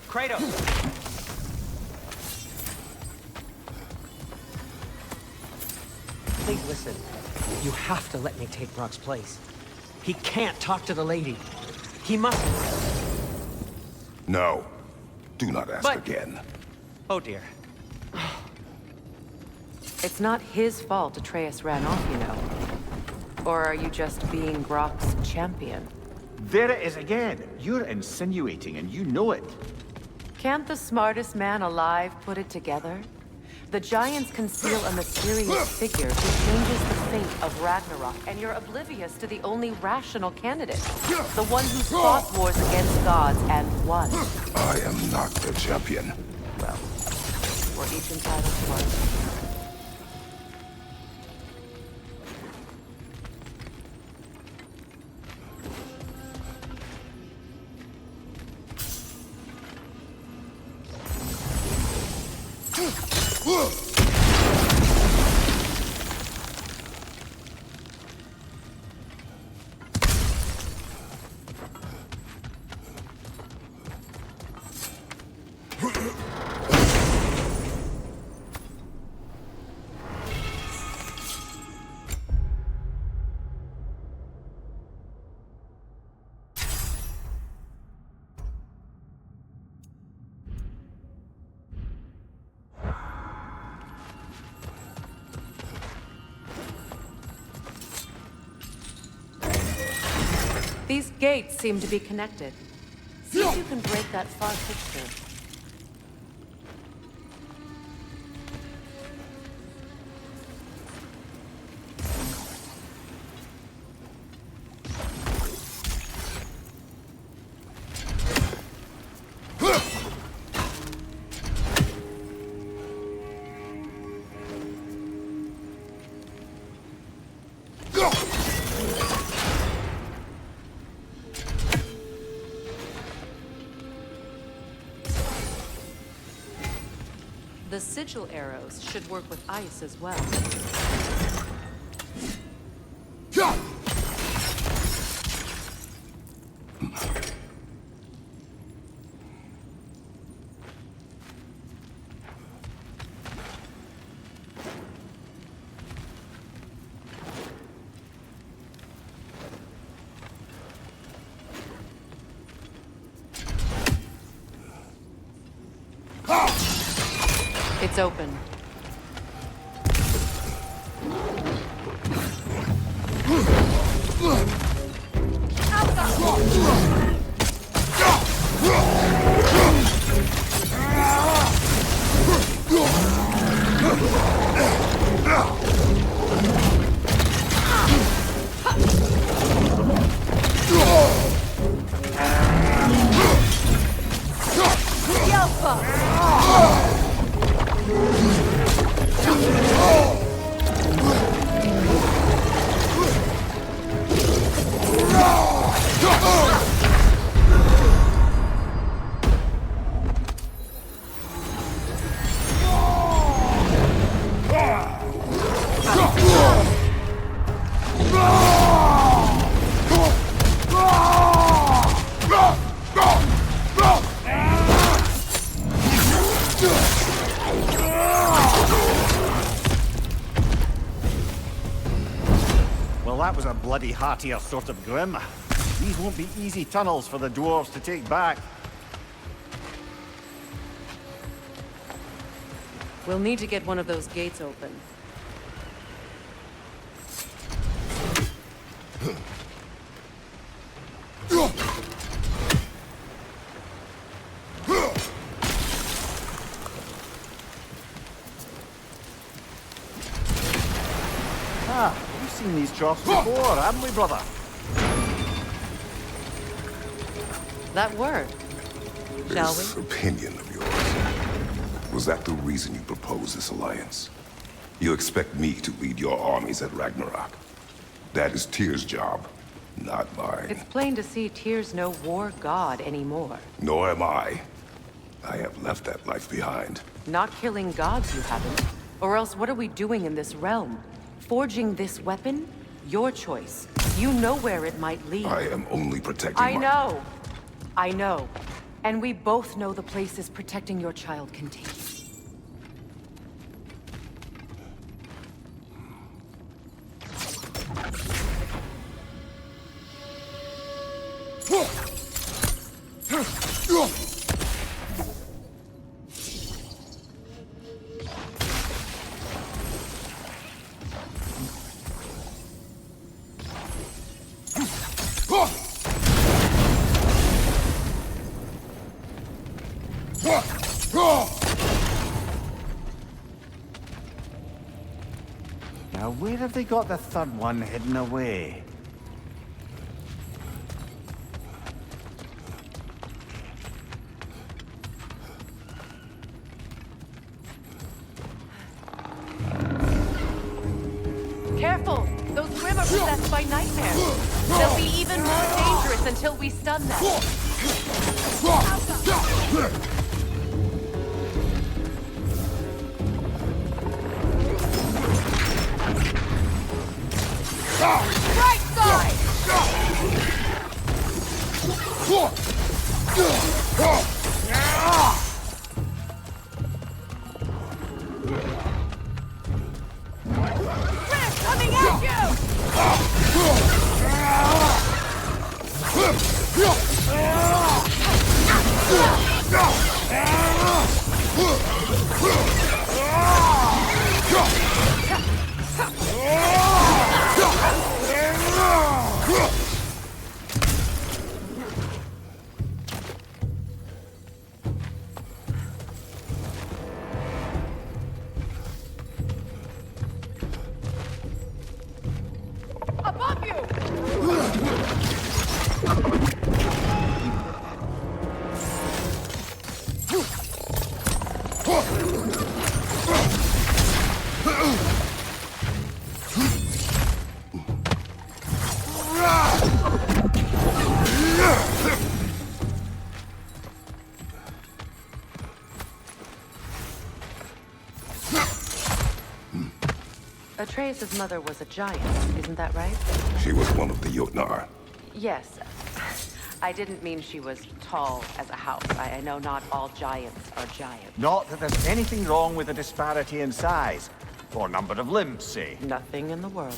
Kratos! Please listen. You have to let me take Brock's place. He can't talk to the lady. He mustn't. No. Do not ask But- again. Oh dear. It's not his fault Atreus ran off, you know. Or are you just being Brock's champion? There it is again. You're insinuating and you know it. Can't the smartest man alive put it together? The Giants conceal a mysterious figure who changes the fate of Ragnarok, and you're oblivious to the only rational candidate. The one who fought wars against gods and won. I am not the champion. Well, we're each entitled to one. These gates seem to be connected. See if you can break that far fixture. The sigil arrows should work with ice as well. It's open. Well, that was a bloody heartier sort of grim. These won't be easy tunnels for the dwarves to take back. We'll need to get one of those gates open. Ah, we've seen these troughs before, haven't we, brother? That worked. Shall we? This opinion of yours, was that the reason you proposed this alliance? You expect me to lead your armies at Ragnarok? That is Tyr's job, not mine. It's plain to see Tyr's no war god anymore. Nor am I. I have left that life behind. Not killing gods, you haven't. Or else what are we doing in this realm? Forging this weapon? Your choice. You know where it might lead. I am only protecting I know. I know. And we both know the places protecting your child can take you. Now, where have they got the third one hidden away? Careful! Those Grim are possessed by nightmares. They'll be even more dangerous until we stun them. Right side! Chris, coming at above you! Atreus' mother was a giant, isn't that right? She was one of the Jotnar. Yes. I didn't mean she was tall as a house. I know not all giants are giants. Not that there's anything wrong with a disparity in size. Or number of limbs, say. Nothing in the world.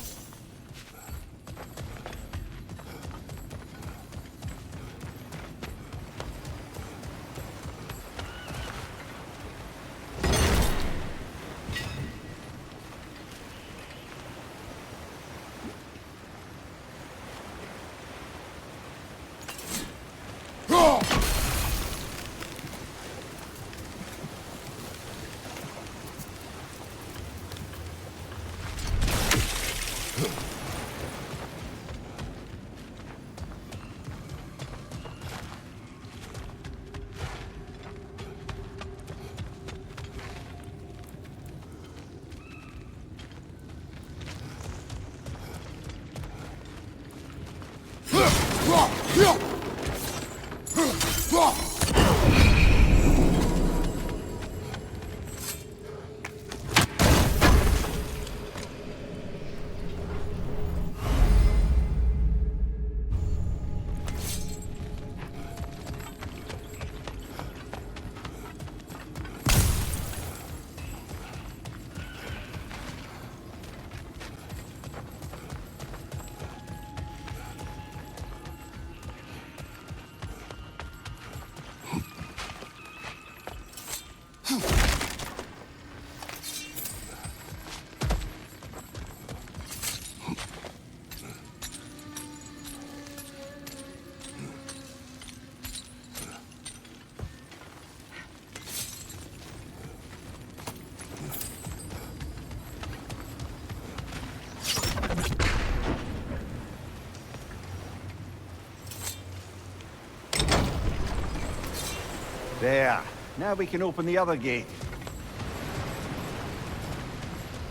There. Now we can open the other gate.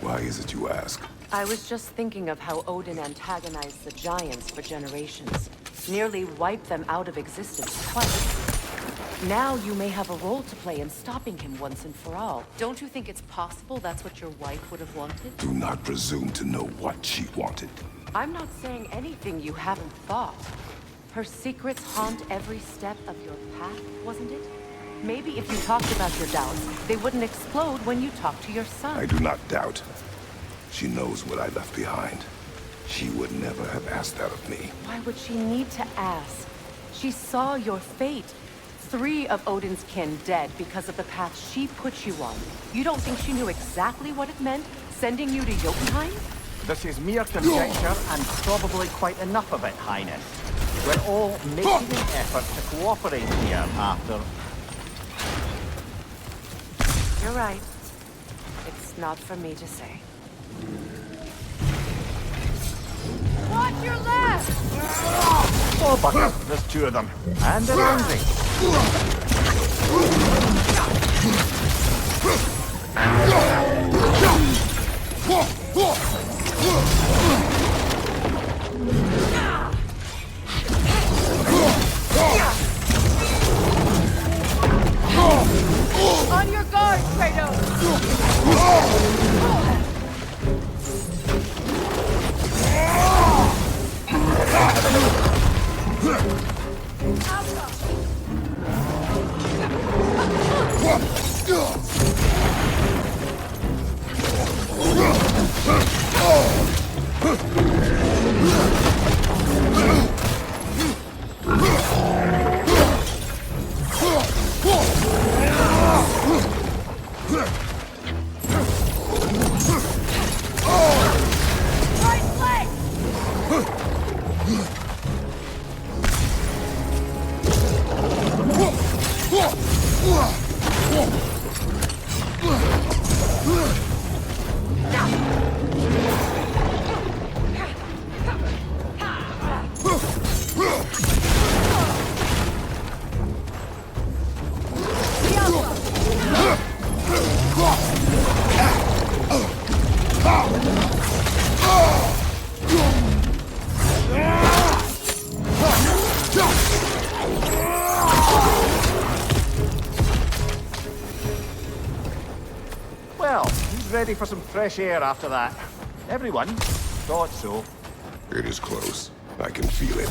Why is it you ask? I was just thinking of how Odin antagonized the giants for generations. Nearly wiped them out of existence twice. Now you may have a role to play in stopping him once and for all. Don't you think it's possible that's what your wife would have wanted? Do not presume to know what she wanted. I'm not saying anything you haven't thought. Her secrets haunt every step of your path, wasn't it? Maybe if you talked about your doubts, they wouldn't explode when you talk to your son. I do not doubt. She knows what I left behind. She would never have asked that of me. Why would she need to ask? She saw your fate. 3 of Odin's kin dead because of the path she put you on. You don't think she knew exactly what it meant, sending you to Jotunheim? This is mere conjecture, and probably quite enough of it, Highness. We're all making an effort to cooperate here after... You're right. It's not for me to say. Watch your left! Oh, bugger! There's 2 of them. And they're angry. On your guard, Kratos! Well, he's ready for some fresh air after that. Everyone thought so. It is close. I can feel it.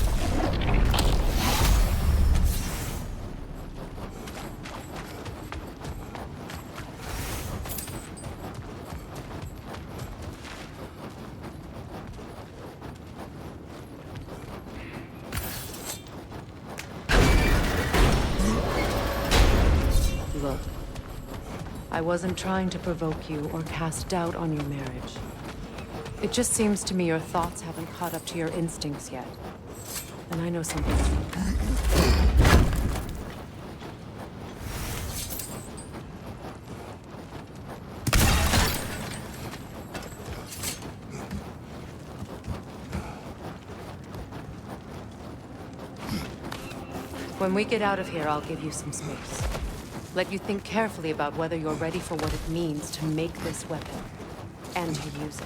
Look, I wasn't trying to provoke you or cast doubt on your marriage. It just seems to me your thoughts haven't caught up to your instincts yet. And I know something about that. When we get out of here, I'll give you some space. Let you think carefully about whether you're ready for what it means to make this weapon, and to use it.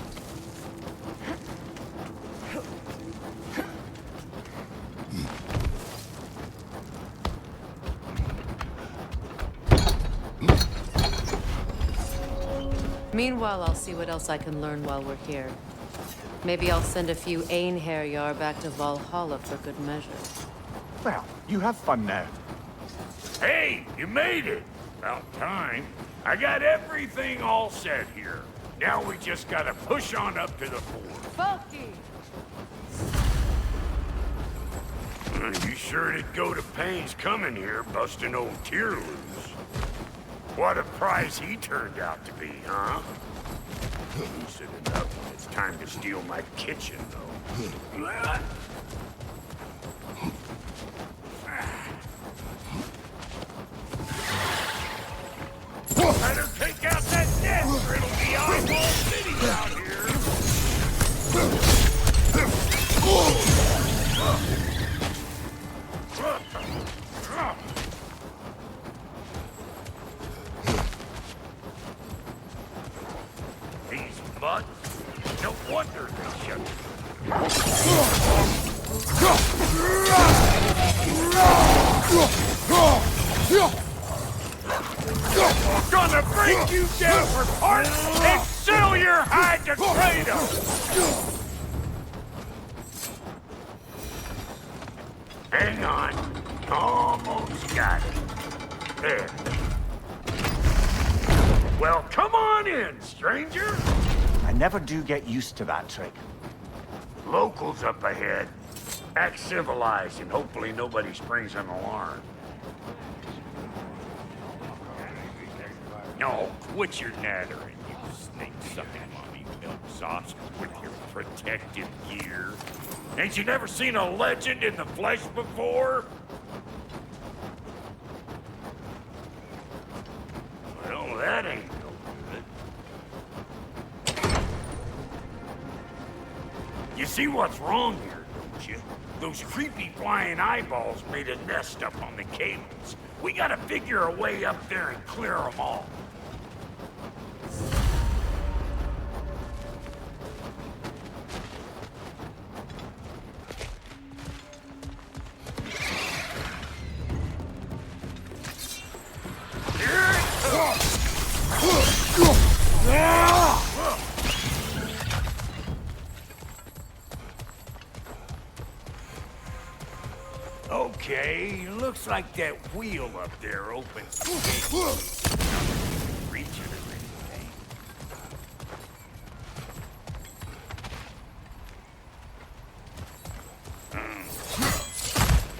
Meanwhile, I'll see what else I can learn while we're here. Maybe I'll send a few Einherjar back to Valhalla for good measure. Well, you have fun now. Hey, you made it! About time. I got everything all set here. Now we just gotta push on up to the fort. Falky! You sure did go to pains coming here, busting old Tyr loose. What a prize he turned out to be, huh? Decent enough when it's time to steal my kitchen, though. Better take out that net, or it'll be eyeball city out here. These mutts, no wonder they shut Gonna break you down for parts and sell your hide to Kratos! Hang on. Almost got it. There. Well, come on in, stranger. I never do get used to that trick. Locals up ahead. Act civilized and hopefully nobody springs an alarm. No, quit your nattering, you snake-sucking mommy milksops with your protective gear. Ain't you never seen a legend in the flesh before? Well, that ain't no good. You see what's wrong here, don't you? Those creepy flying eyeballs made a nest up on the cables. We gotta figure a way up there and clear them all. Okay, looks like that wheel up there opens the gate. Reach it or anything.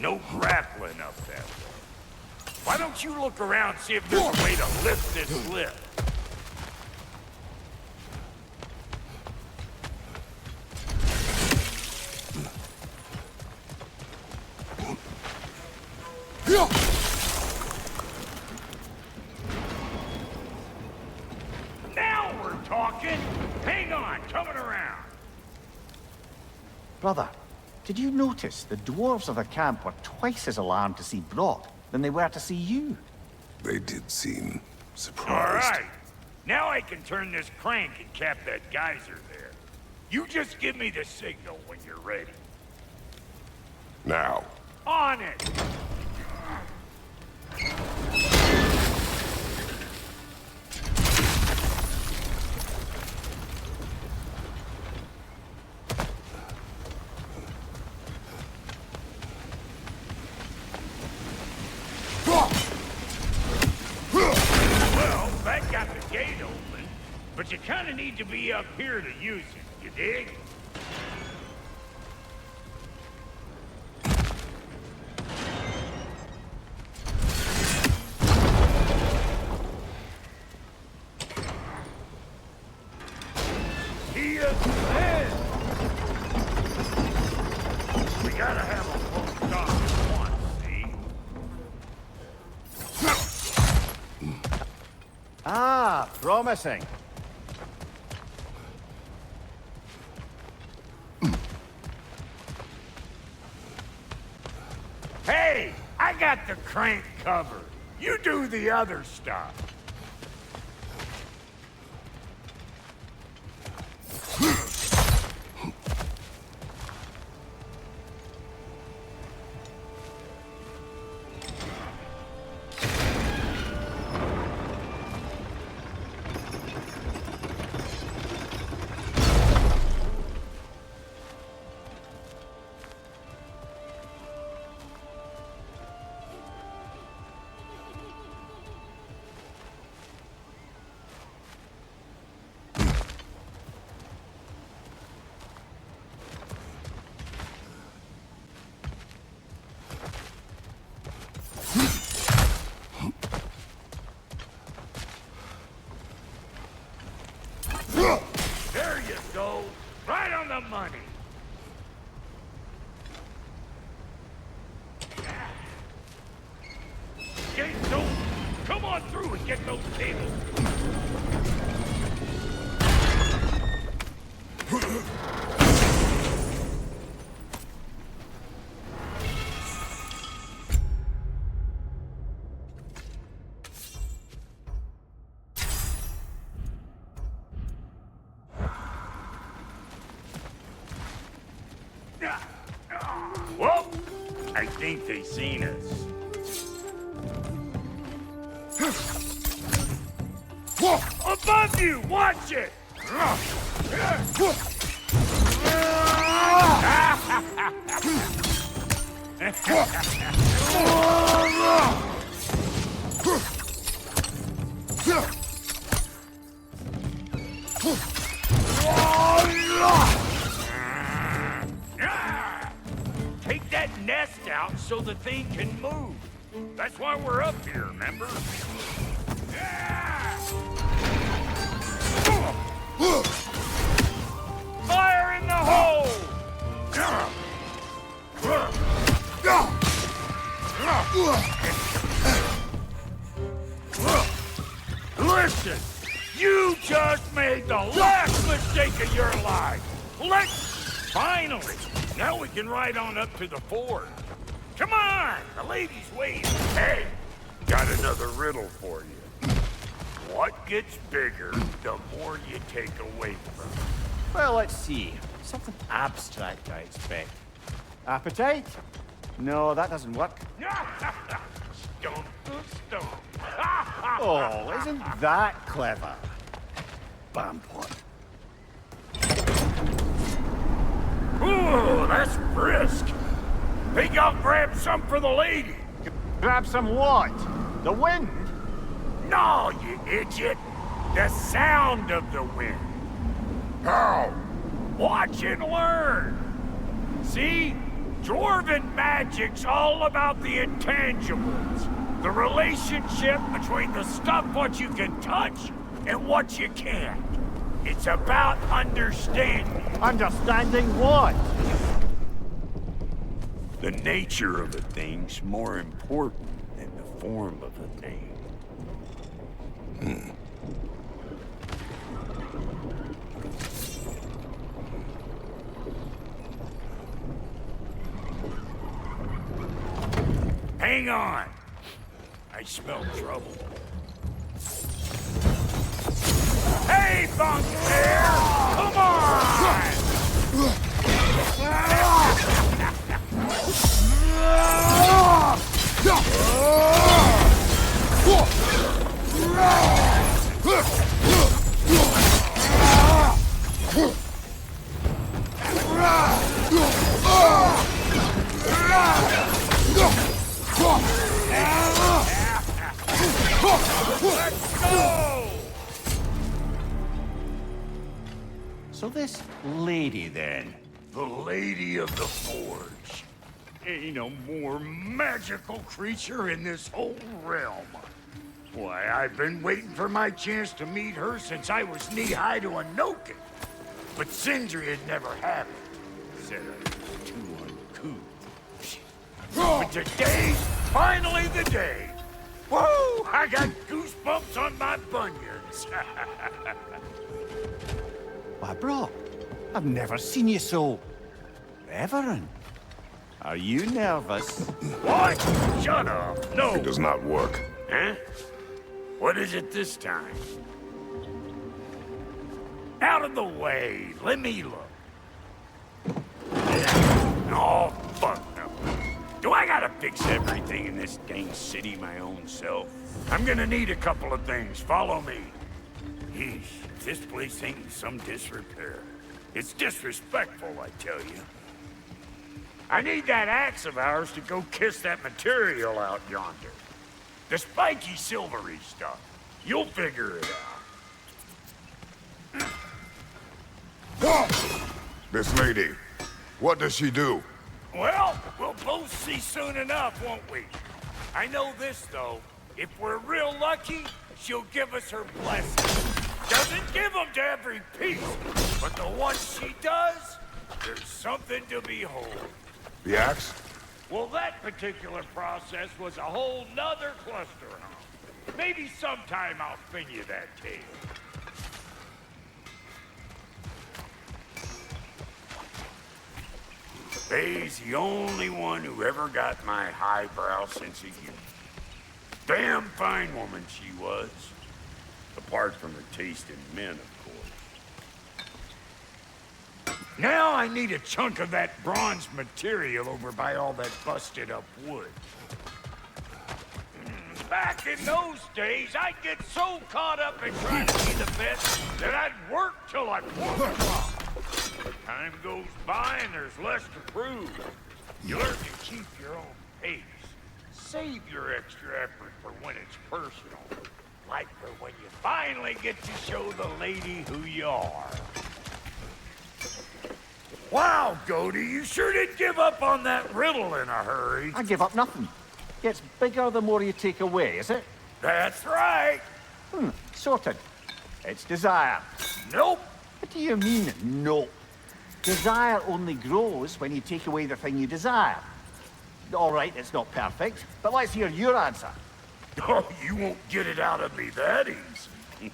No grappling up that way. Why don't you look around and see if there's a way to lift this lift? Now we're talking! Hang on, coming around. Brother, did you notice the dwarves of the camp were twice as alarmed to see Brock than they were to see you? They did seem surprised. All right. Now I can turn this crank and cap that geyser there. You just give me the signal when you're ready. Now. On it! But you kinda need to be up here to use it, you dig? He is dead! We gotta have a full stop at once, see? Ah, promising. Hey, I got the crank covered. You do the other stuff. There you go. Right on the money. Gates open. Come on through and get those tables. Well, I think they seen us. Above you! Watch it! Take that nest out so the thing can move. That's why we're up here, remember? Fire in the hole! Listen, you just made the last mistake of your life. Finally, now we can ride on up to the fort. Come on, the lady's waiting. Hey, got another riddle for you. What gets bigger, the more you take away from it? Well, let's see. Something abstract, I expect. Appetite? No, that doesn't work. Stone to stone. Oh, isn't that clever? Bampot. Ooh, that's brisk. Think I'll grab some for the lady. Grab some what? The wind? No, you idiot. The sound of the wind. How? Watch and learn. See? Dwarven magic's all about the intangibles. The relationship between the stuff what you can touch and what you can't. It's about understanding. Understanding what? The nature of a thing's more important than the form of a thing. Hang on. I smell trouble. Hey, Bugbear! Come on! Let's go! So this lady, then? The Lady of the Forge. Ain't no more magical creature in this whole realm. Why, I've been waiting for my chance to meet her since I was knee-high to a Noken. But Sindri had never had it. Said I was too uncouth. But today's finally the day. Woo! I got goosebumps on my bunions. Why, bro, I've never seen you so... reverent. Are you nervous? What? Shut up. No. It does not work. Huh? What is it this time? Out of the way. Let me look. Oh, fuck no. Do I gotta fix everything in this dang city my own self? I'm gonna need a couple of things. Follow me. Yeesh, this place ain't in some disrepair. It's disrespectful, I tell you. I need that axe of ours to go kiss that material out yonder. The spiky silvery stuff. You'll figure it out. This lady, what does she do? Well, we'll both see soon enough, won't we? I know this, though. If we're real lucky, she'll give us her blessing. Doesn't give them to every piece, but the ones she does, there's something to behold. The axe? Well, that particular process was a whole nother cluster. Maybe sometime I'll spin you that tale. Faye's the only one who ever got my highbrow sense of humor. Damn fine woman she was. Apart from her taste in men, of course. Now I need a chunk of that bronze material over by all that busted up wood. Back in those days, I'd get so caught up in trying to be the best that I'd work till like 1 o'clock. Time goes by and there's less to prove. You learn to keep your own pace. Save your extra effort for when it's personal. Like for when you finally get to show the lady who you are. Wow, Goaty, you sure did give up on that riddle in a hurry. I give up nothing. Gets bigger the more you take away, is it? That's right. Sorted. It's desire. Nope. What do you mean, nope? Desire only grows when you take away the thing you desire. All right, it's not perfect, but let's hear your answer. Oh, you won't get it out of me that easy.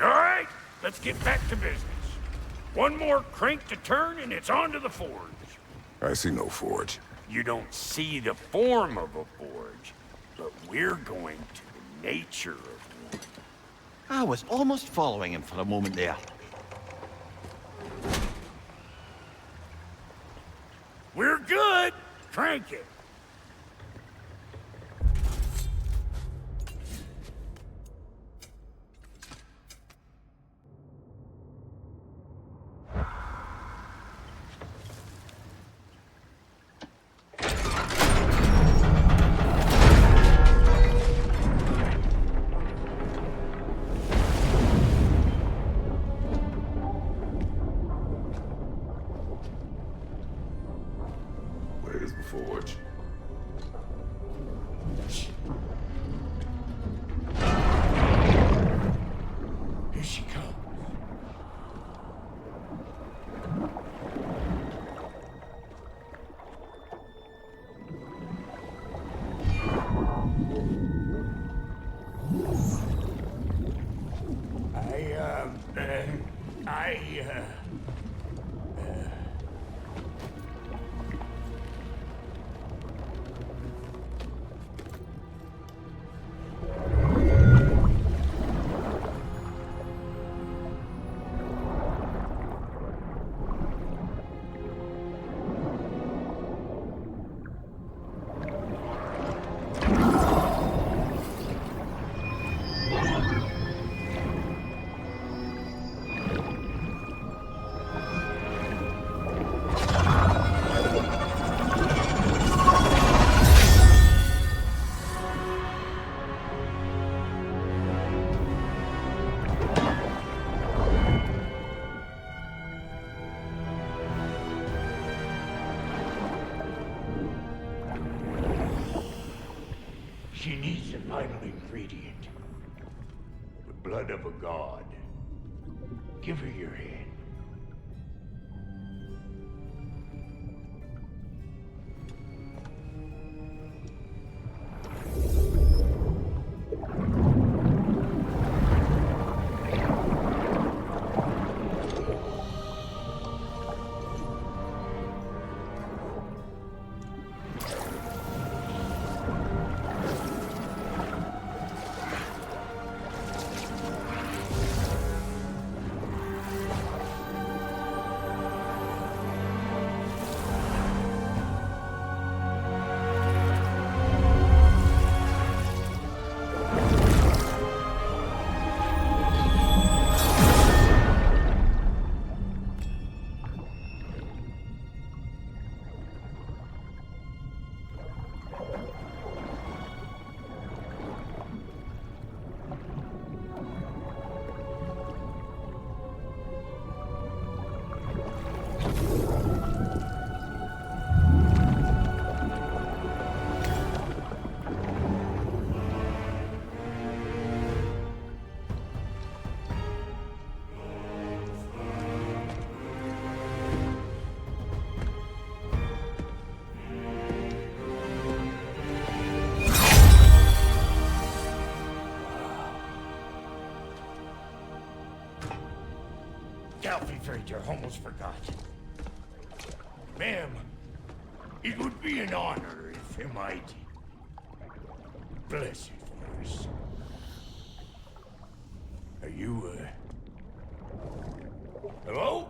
All right, let's get back to business. One more crank to turn and it's on to the forge. I see no forge. You don't see the form of a forge, but we're going to the nature of one. I was almost following him for a moment there. We're good. Crank it. Where's the forge? Here she comes. She needs the final ingredient. The blood of a god. Give her your hand. I almost forgot. Ma'am, it would be an honor if you might bless it for us. Are you, hello?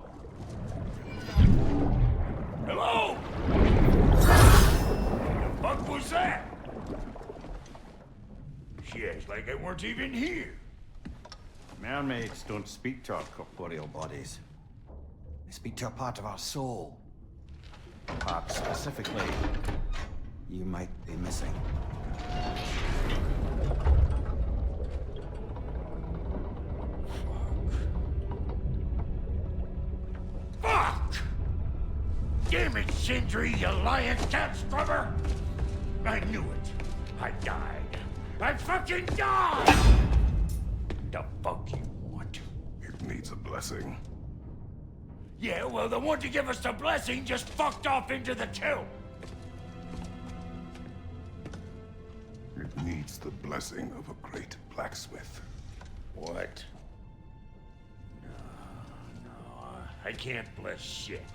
Hello? The fuck was that? She acts like I weren't even here. Mermaids don't speak to our corporeal bodies. They speak to a part of our soul. Perhaps specifically, you might be missing. Fuck! Damn it, Sindri, you lying cat scrubber! I knew it. I died. I fucking died! The fuck you want? It needs a blessing. Yeah, well, the one to give us the blessing just fucked off into the tomb. It needs the blessing of a great blacksmith. What? No, I can't bless shit.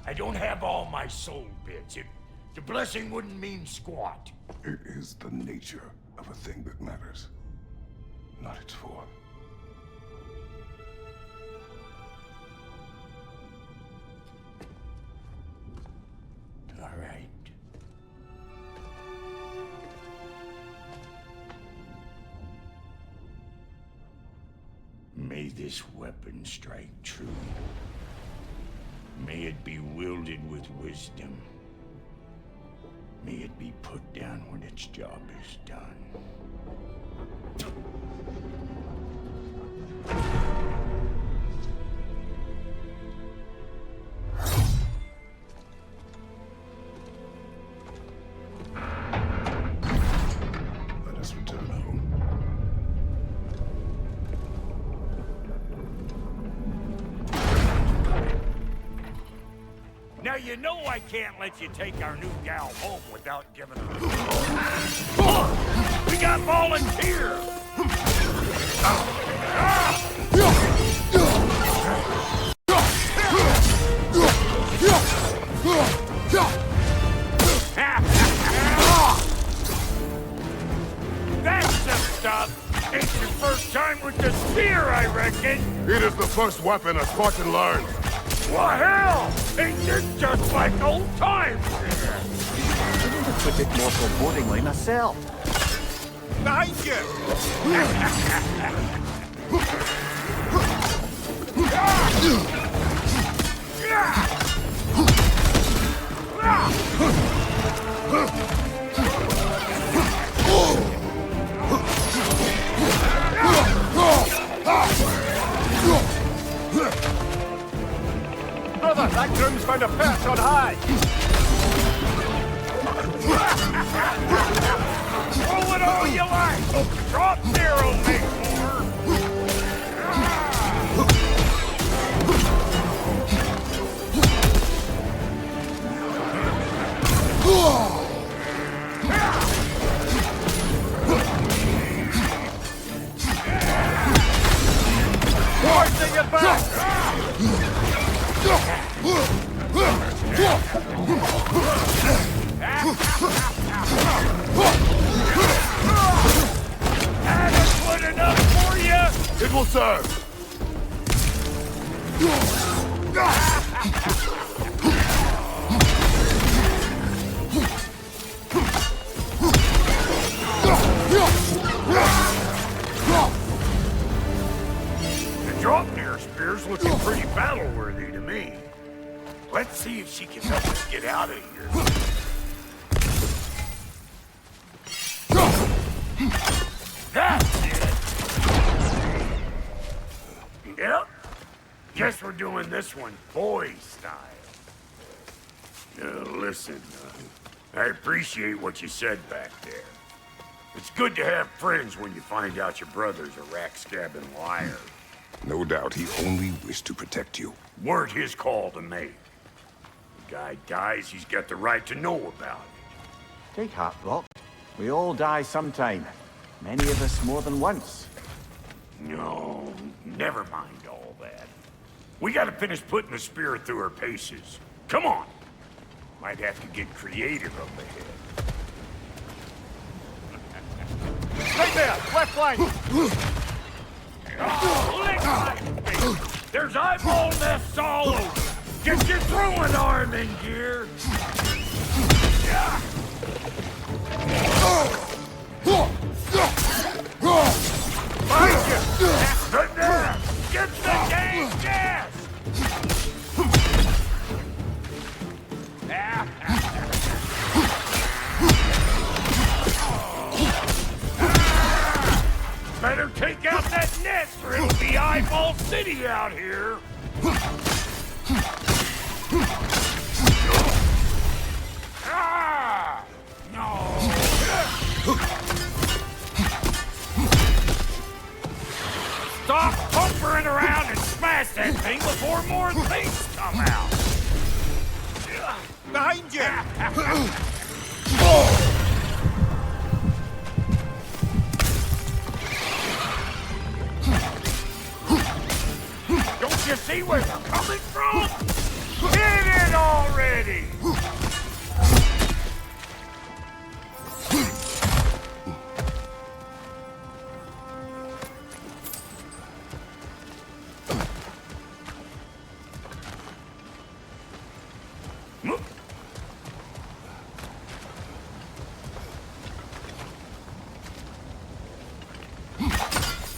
I don't have all my soul bits. The blessing wouldn't mean squat. It is the nature of a thing that matters, not its form. All right. May this weapon strike true. May it be wielded with wisdom. May it be put down when its job is done. Let us return home. Now you know I can't let you take our new gal home without giving her We got volunteers! That's the stuff! It's your first time with the spear, I reckon! It is the first weapon a Spartan learned. Well, hell! Ain't this just like old times? I would have put it more forebodingly myself. Thank you! Brother, that groom's found a perch on high! you like! Drop zero, make more! Forcing it back! Adequate enough for you? It will serve. The Draupnir spear's looking pretty battle-worthy to me. Let's see if she can help us get out of here. That's it! Yep. Guess we're doing this one boy style. Listen, I appreciate what you said back there. It's good to have friends when you find out your brother's a rack-scabbing liar. No doubt he only wished to protect you. Weren't his call to make. The guy dies, he's got the right to know about it. Take heart, Brock. We all die sometime. Many of us more than once. No, never mind all that. We gotta finish putting the spear through her paces. Come on! Might have to get creative up ahead. Right there! Left flank! Oh, lick my face! There's eyeball nests all over! Get your throwing arm in gear! Behind you! Good there! Get the dang gas! Better take out that nest or it'll be Eyeball City out here! Ah! No! Stop pumpering around and smash that thing before more things come out! Behind you! Don't you see where they're coming from? Get it already!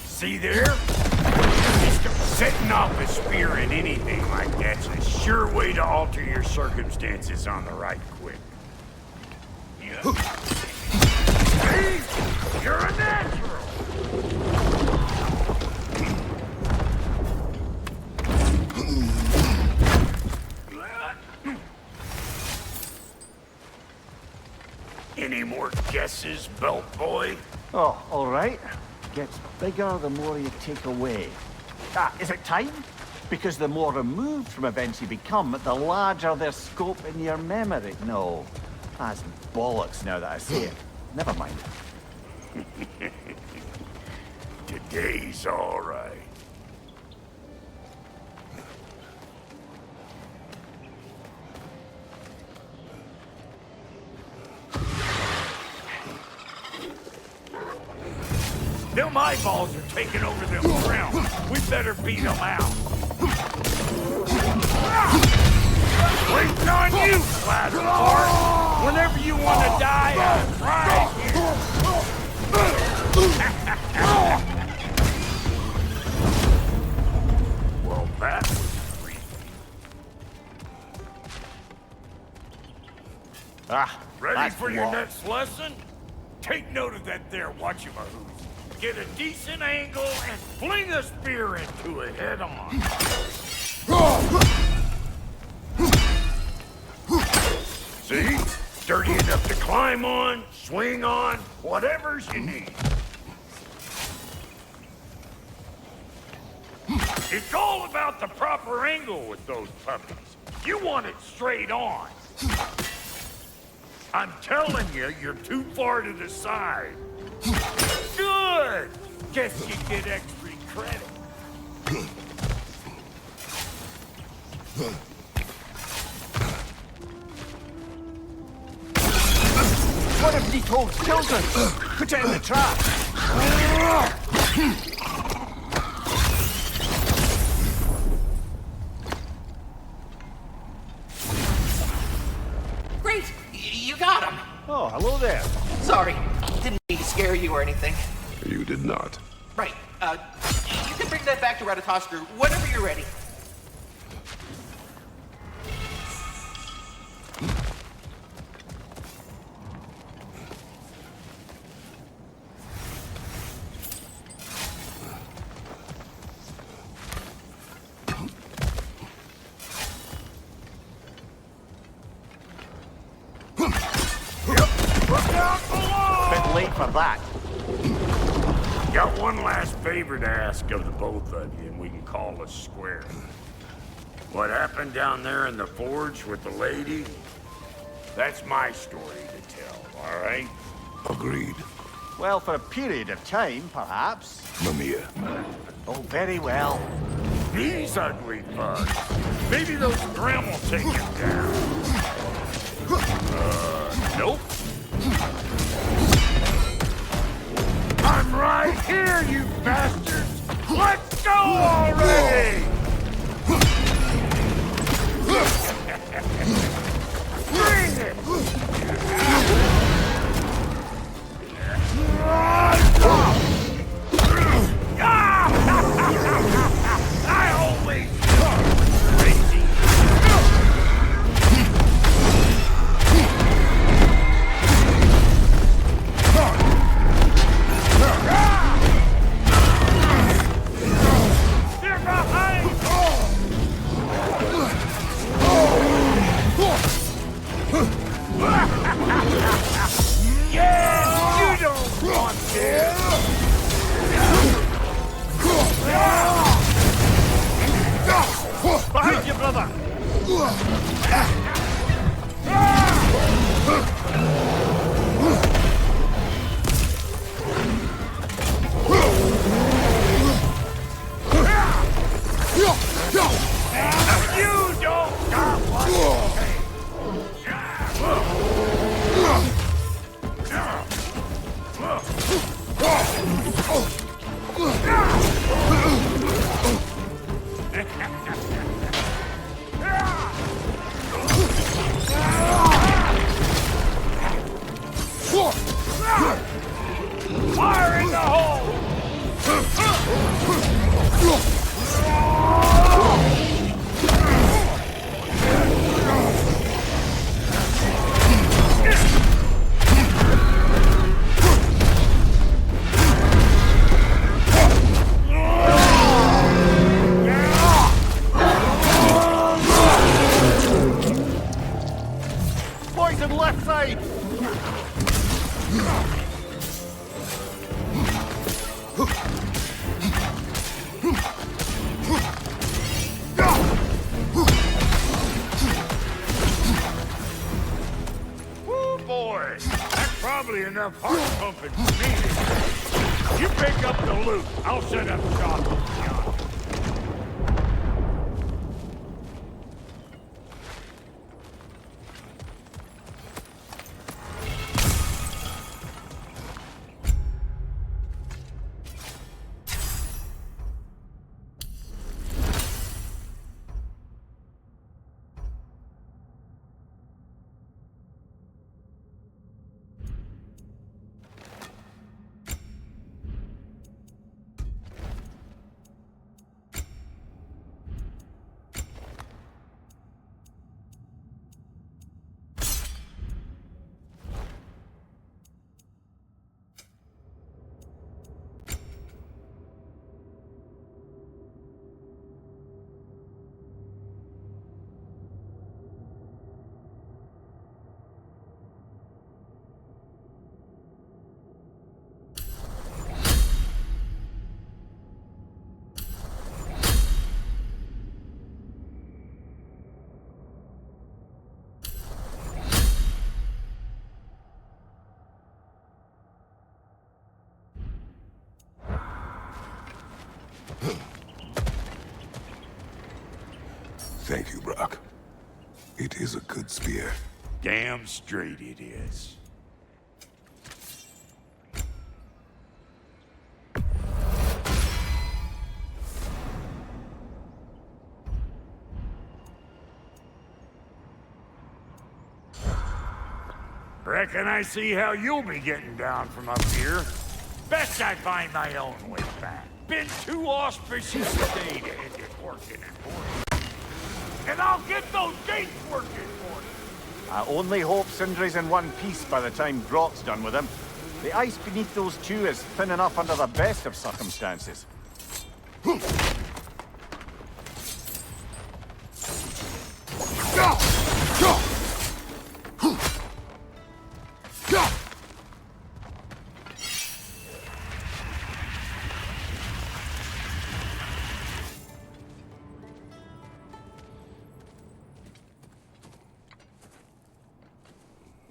See there? Setting off a spear in anything like that's a sure way to alter your circumstances on the right quick. Yeah. See? You're a natural! Any more guesses, belt boy? Oh, all right. Gets bigger the more you take away. Ah, is it time? Because the more removed from events you become, the larger their scope in your memory. No, that's bollocks now that I say it. Never mind. Today's all right. Them eyeballs are taking over them ground. We better beat them out. Waiting on you, Splatterpart. Whenever you want to die, I'm right here. Well, that was creepy. Ready for your next lesson? Take note of that there whatchamahoos. Get a decent angle and fling a spear into it head on. See? Sturdy enough to climb on, swing on, whatever's you need. It's all about the proper angle with those puppies. You want it straight on. I'm telling you, you're too far to the side. Good! Guess you get extra credit. What have you told children? Put it in the trap. Great! You got him! Oh, hello there. Sorry, didn't mean to scare you or anything. You did not. Right, you can bring that back to Ratatoskru whenever you're ready. Bit late for that. Got one last favor to ask of the both of you, and we can call us square. What happened down there in the forge with the lady? That's my story to tell, all right? Agreed. Well, for a period of time, perhaps. Mamiya. Oh, very well. These ugly bugs. Maybe those Grim will take him down. Nope. I'm right here, you bastards! Let's go already! Bring it! I always crazy. They're behind! Yeah, you don't want this! Behind you, brother! You don't got what it takes! Fire in the hole! Poison left side! Woo, boy! That's probably enough heart pumping for me. You pick up the loot. I'll set up shop beyond. Thank you, Brock. It is a good spear. Damn straight it is. Reckon I see how you'll be getting down from up here. Best I find my own way back. Been too auspicious a day to end it working and working. And I'll get those gates working for you. I only hope Sindri's in one piece by the time Brock's done with him. The ice beneath those two is thin enough under the best of circumstances.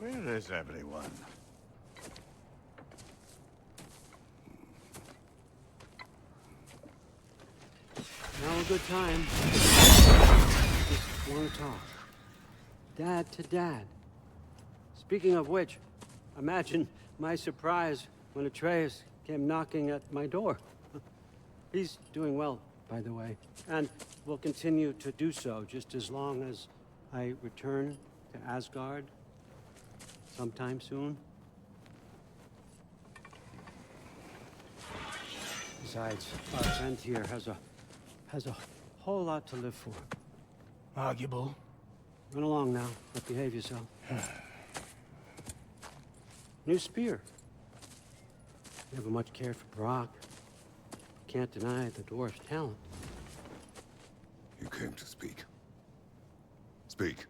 Where is everyone? Now a good time. Just want to talk. Dad to dad. Speaking of which, imagine my surprise when Atreus came knocking at my door. He's doing well, by the way, and will continue to do so just as long as I return to Asgard sometime soon. Besides, our friend here has a whole lot to live for. Arguable. Run along now, but behave yourself. New spear. Never much cared for Brock. Can't deny the dwarf's talent. You came to speak. Speak.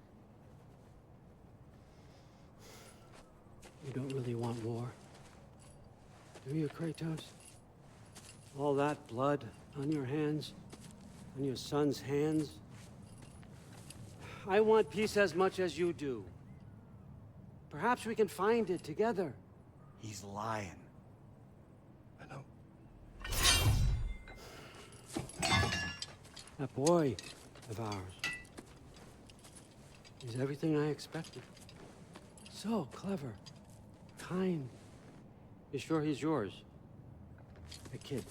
You don't really want war, do you, Kratos? All that blood on your hands, on your son's hands. I want peace as much as you do. Perhaps we can find it together. He's lying. I know. That boy of ours. He's everything I expected. So clever. Kind. You sure he's yours? A kid.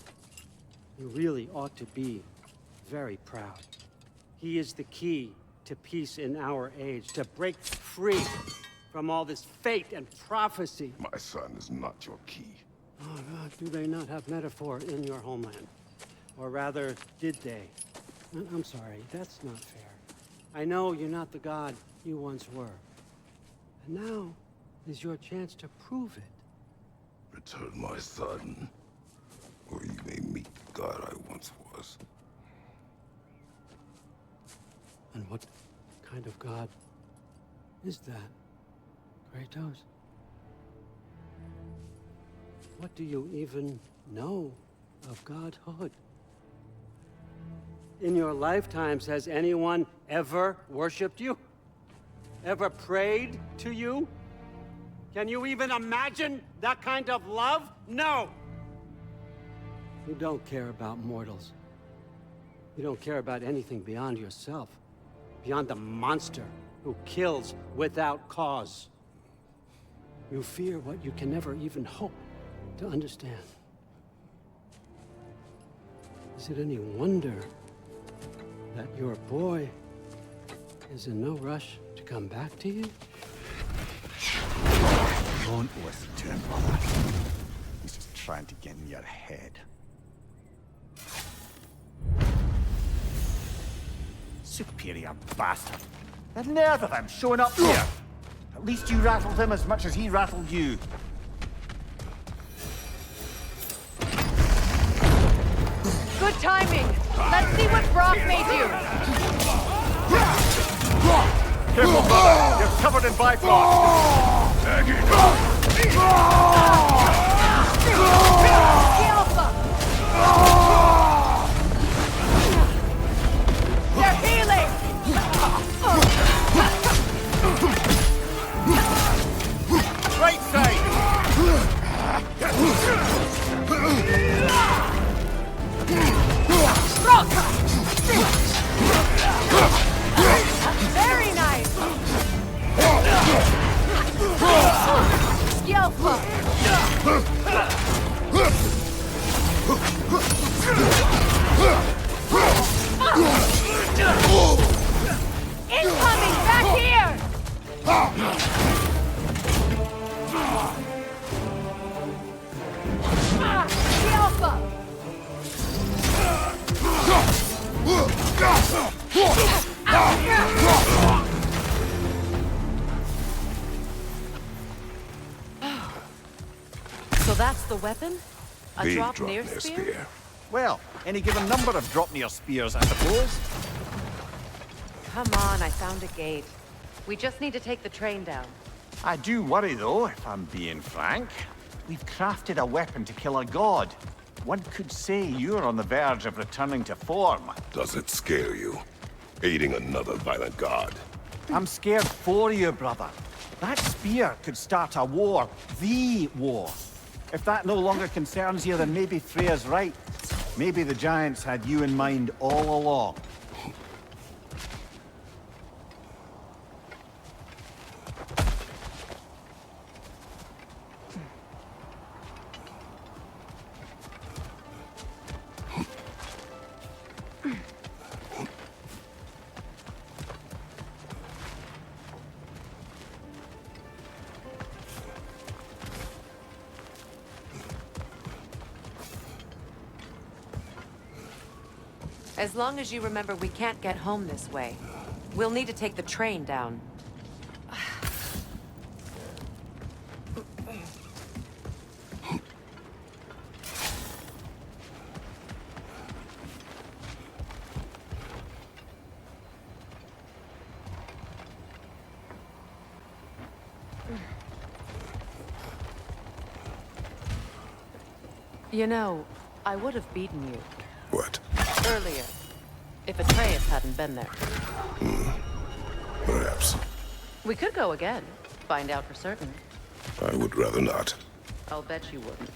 You really ought to be very proud. He is the key to peace in our age, to break free from all this fate and prophecy. My son is not your key. Oh, God, do they not have metaphor in your homeland? Or rather, did they? I'm sorry, that's not fair. I know you're not the god you once were. And now is your chance to prove it. Return my son, or you may meet the god I once was. And what kind of god is that, Kratos? What do you even know of godhood? In your lifetimes, has anyone ever worshipped you? Ever prayed to you? Can you even imagine that kind of love? No! You don't care about mortals. You don't care about anything beyond yourself. Beyond the monster who kills without cause. You fear what you can never even hope to understand. Is it any wonder that your boy is in no rush to come back to you? Don't listen to him, brother. He's just trying to get in your head. Superior bastard. The nerve of him showing up here. At least you rattled him as much as he rattled you. Good timing. Let's see what Brock may do. Careful, brother. You're covered in bifrost. They're healing. Right side. Incoming! Back here! The Alpha! So that's the weapon? A The drop drop near near spear? spear. Well, any given number of drop-near spears, I suppose. Come on, I found a gate. We just need to take the train down. I do worry, though, if I'm being frank. We've crafted a weapon to kill a god. One could say you're on the verge of returning to form. Does it scare you? Aiding another violent god? I'm scared for you, brother. That spear could start a war. The war. If that no longer concerns you, then maybe Freya's right. Maybe the Giants had you in mind all along. As long as you remember we can't get home this way. We'll need to take the train down. You know, I would have beaten you. What? Earlier. If Atreus hadn't been there. Perhaps. We could go again. Find out for certain. I would rather not. I'll bet you wouldn't.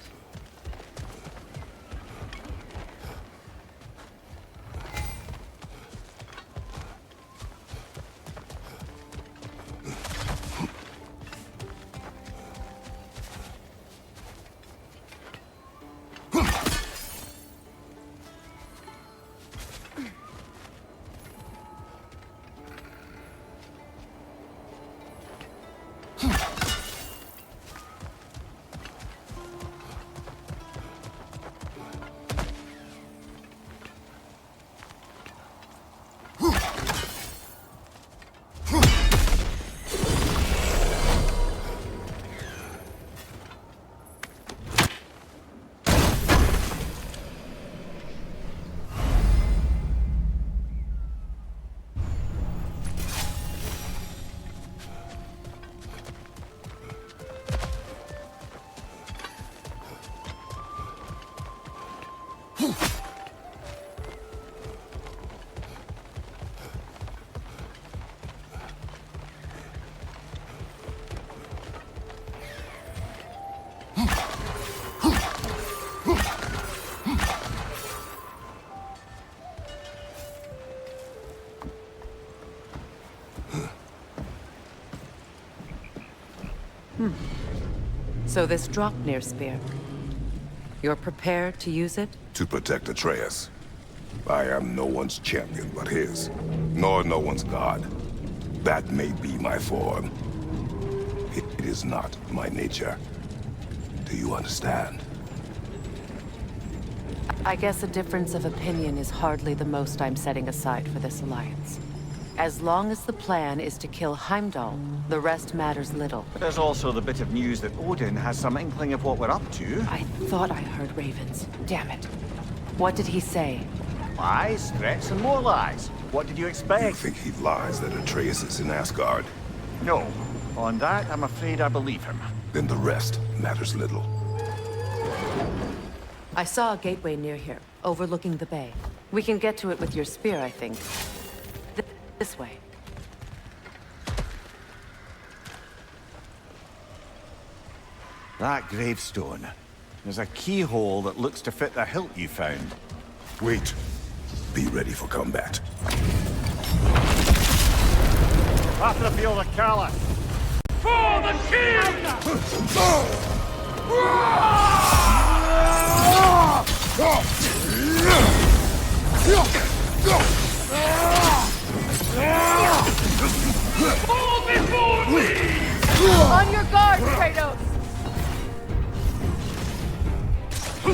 So this Draupnir spear, you're prepared to use it? To protect Atreus. I am no one's champion but his, nor no one's god. That may be my form. It is not my nature. Do you understand? I guess a difference of opinion is hardly the most I'm setting aside for this alliance. As long as the plan is to kill Heimdall, the rest matters little. There's also the bit of news that Odin has some inkling of what we're up to. I thought I heard ravens. Damn it. What did he say? Lies, threats, and more lies. What did you expect? You think he lies that Atreus is in Asgard? No. On that, I'm afraid I believe him. Then the rest matters little. I saw a gateway near here, overlooking the bay. We can get to it with your spear, I think. This way. That gravestone. There's a keyhole that looks to fit the hilt you found. Wait. Be ready for combat. After the field of Calla. For the king!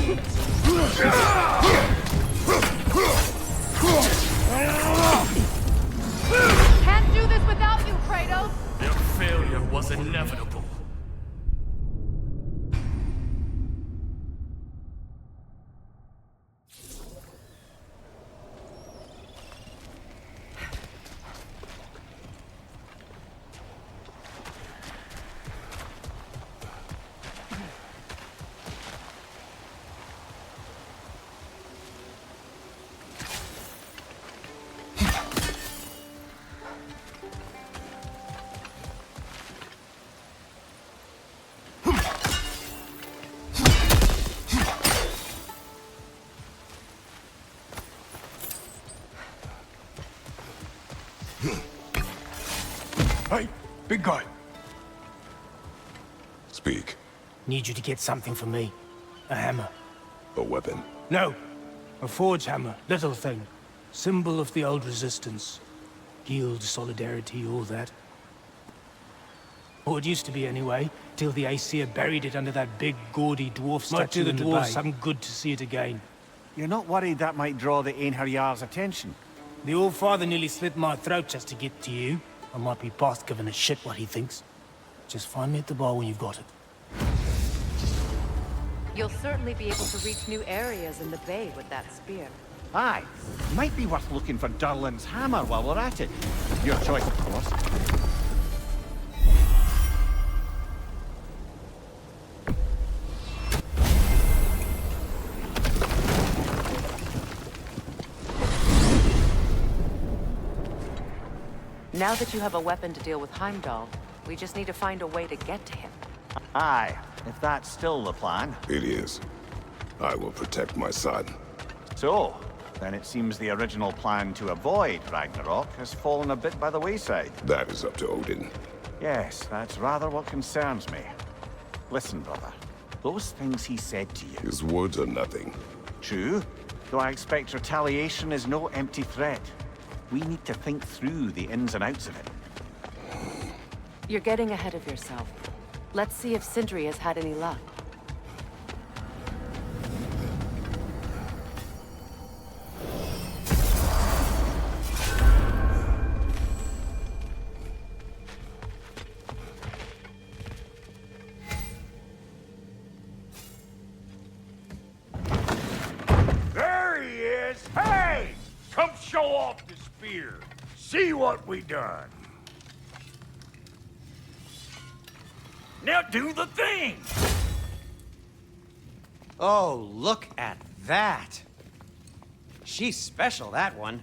Can't do this without you, Kratos! Their failure was inevitable. Hey, big guy. Speak. Need you to get something for me. A hammer. A weapon. No. A forge hammer. Little thing. Symbol of the old resistance. Guild, solidarity, all that. Or it used to be anyway, till the Aesir buried it under that big, gaudy dwarf statue in the bay. Might do the dwarves some good to see it again. You're not worried that might draw the Einherjar's attention? The old father nearly slit my throat just to get to you. I might be past giving a shit what he thinks. Just find me at the bar when you've got it. You'll certainly be able to reach new areas in the bay with that spear. Aye. Might be worth looking for Durlin's hammer while we're at it. Your choice, of course. Now that you have a weapon to deal with Heimdall, we just need to find a way to get to him. Aye, if that's still the plan. It is. I will protect my son. So, then it seems the original plan to avoid Ragnarok has fallen a bit by the wayside. That is up to Odin. Yes, that's rather what concerns me. Listen, brother. Those things he said to you... His words are nothing. True, though I expect retaliation is no empty threat. We need to think through the ins and outs of it. You're getting ahead of yourself. Let's see if Sindri has had any luck. There he is! Hey! Come show off the spear. See what we done. Now do the thing! Oh, look at that. She's special, that one.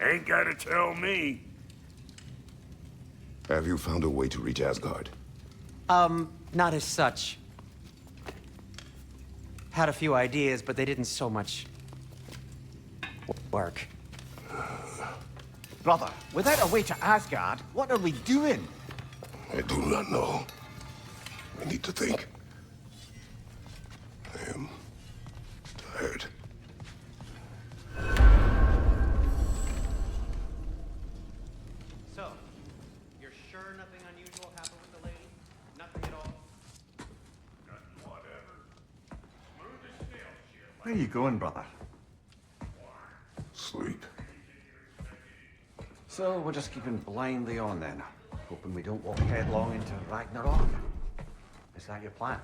Ain't gotta tell me. Have you found a way to reach Asgard? Not as such. Had a few ideas, but they didn't so much work. Brother, without a way to Asgard, what are we doing? I do not know. I need to think. I am tired. So, you're sure nothing unusual happened with the lady? Nothing at all? Where are you going, brother? Sleep. So, we're just keeping blindly on then, hoping we don't walk headlong into Ragnarok. Is that your plan?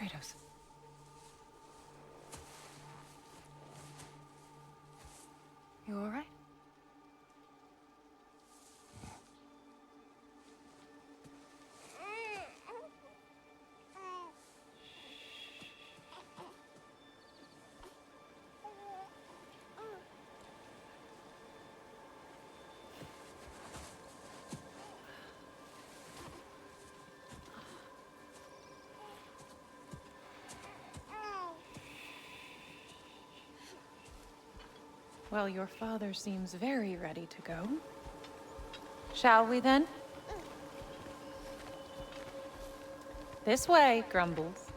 Kratos. You all right? Well, your father seems very ready to go. Shall we then? This way, Grumbles.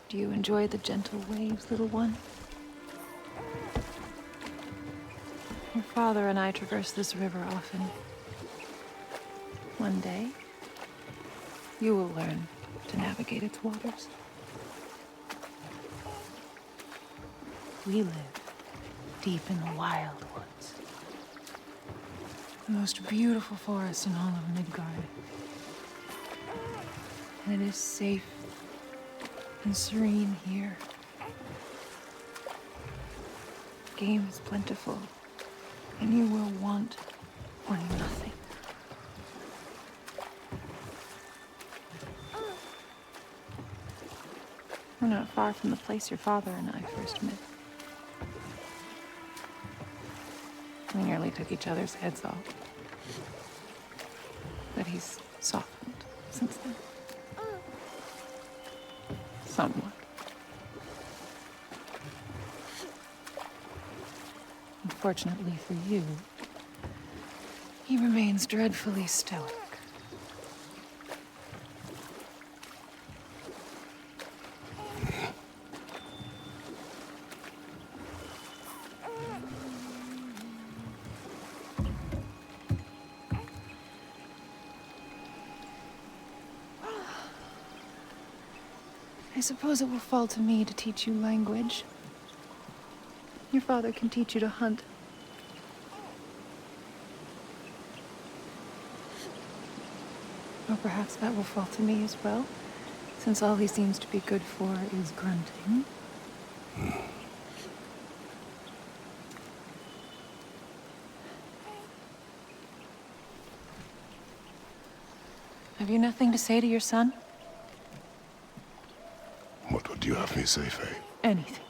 Do you enjoy the gentle waves, little one? Your father and I traverse this river often. One day, you will learn to navigate its waters. We live deep in the wild woods. The most beautiful forest in all of Midgard. And it is safe and serene here. Game is plentiful, and you will want for nothing. We're not far from the place your father and I first met. We nearly took each other's heads off. But he's softened since then. Somewhat. Unfortunately for you, he remains dreadfully stoic. I suppose it will fall to me to teach you language. Your father can teach you to hunt. Or perhaps that will fall to me as well, since all he seems to be good for is grunting. Have you nothing to say to your son? What would you have me say, Faye? Anything.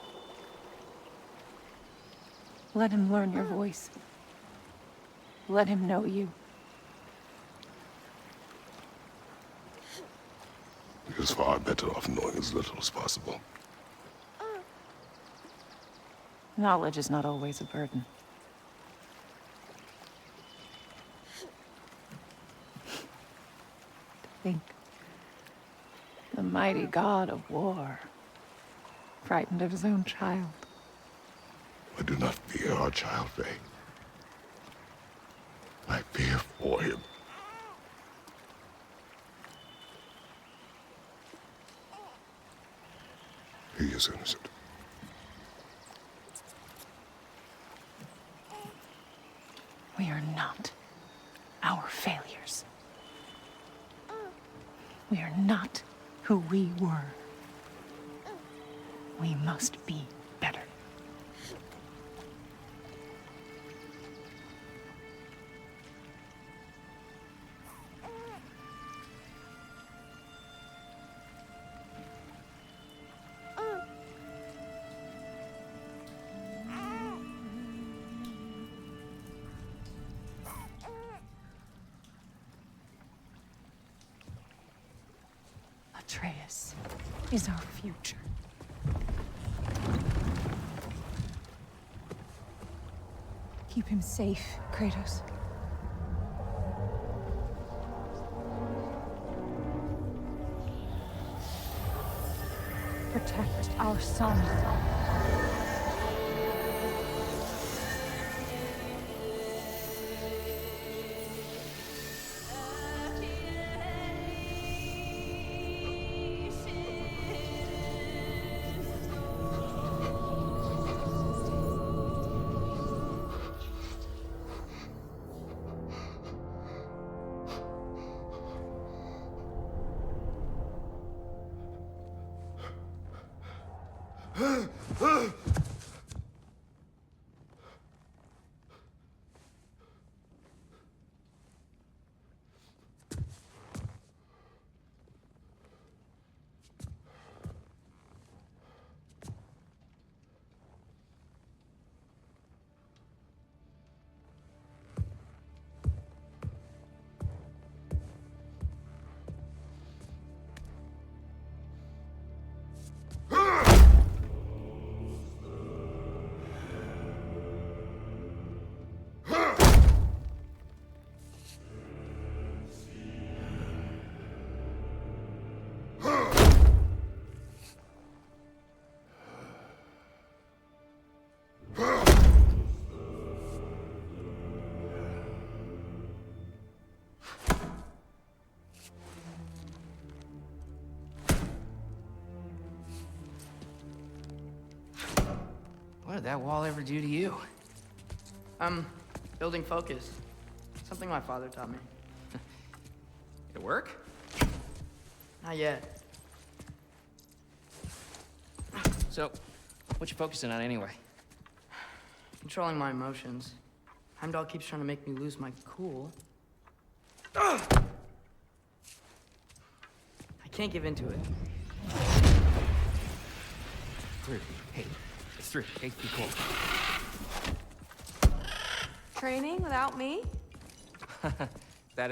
Let him learn your voice. Let him know you. He is far better off knowing as little as possible. Knowledge is not always a burden. Think. The mighty god of war, frightened of his own child. I do not fear our child, Faye. I fear for him. He is innocent. We are not our failures. We are not who we were. We must be better. Atreus is our future. Keep him safe, Kratos. Protect our son. What did that wall ever do to you? Building focus. Something my father taught me. It work? Not yet. So, what you focusing on anyway? Controlling my emotions. Heimdall keeps trying to make me lose my cool. I can't give into it. Through. Hey, it's through. Hey, be cool. Training without me? That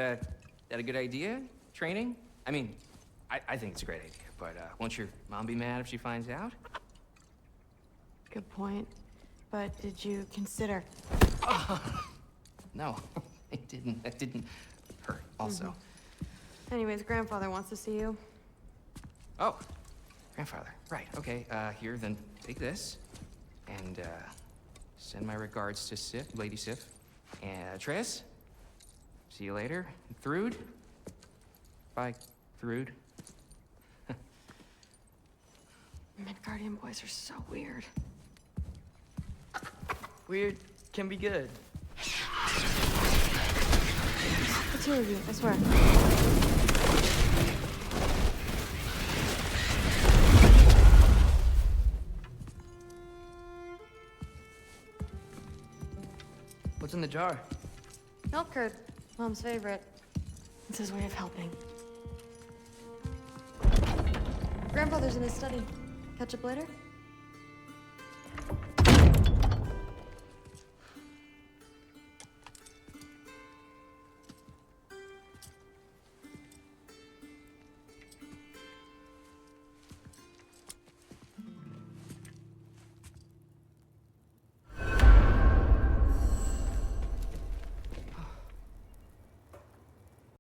a good idea? Training? I mean, I think it's a great idea, but won't your mom be mad if she finds out? Good point. But did you consider? No, it didn't. That didn't hurt, also. Anyways, grandfather wants to see you. Oh, grandfather. Right, okay. Here, then take this. And, send my regards to Sif, Lady Sif. And, Triss. See you later. Thrud. Bye, Thrud. Midgardian boys are so weird. Weird can be good. The two of you, I swear. What's in the jar? Milk curd, Mom's favorite. It's his way of helping. Grandfather's in his study. Catch up later?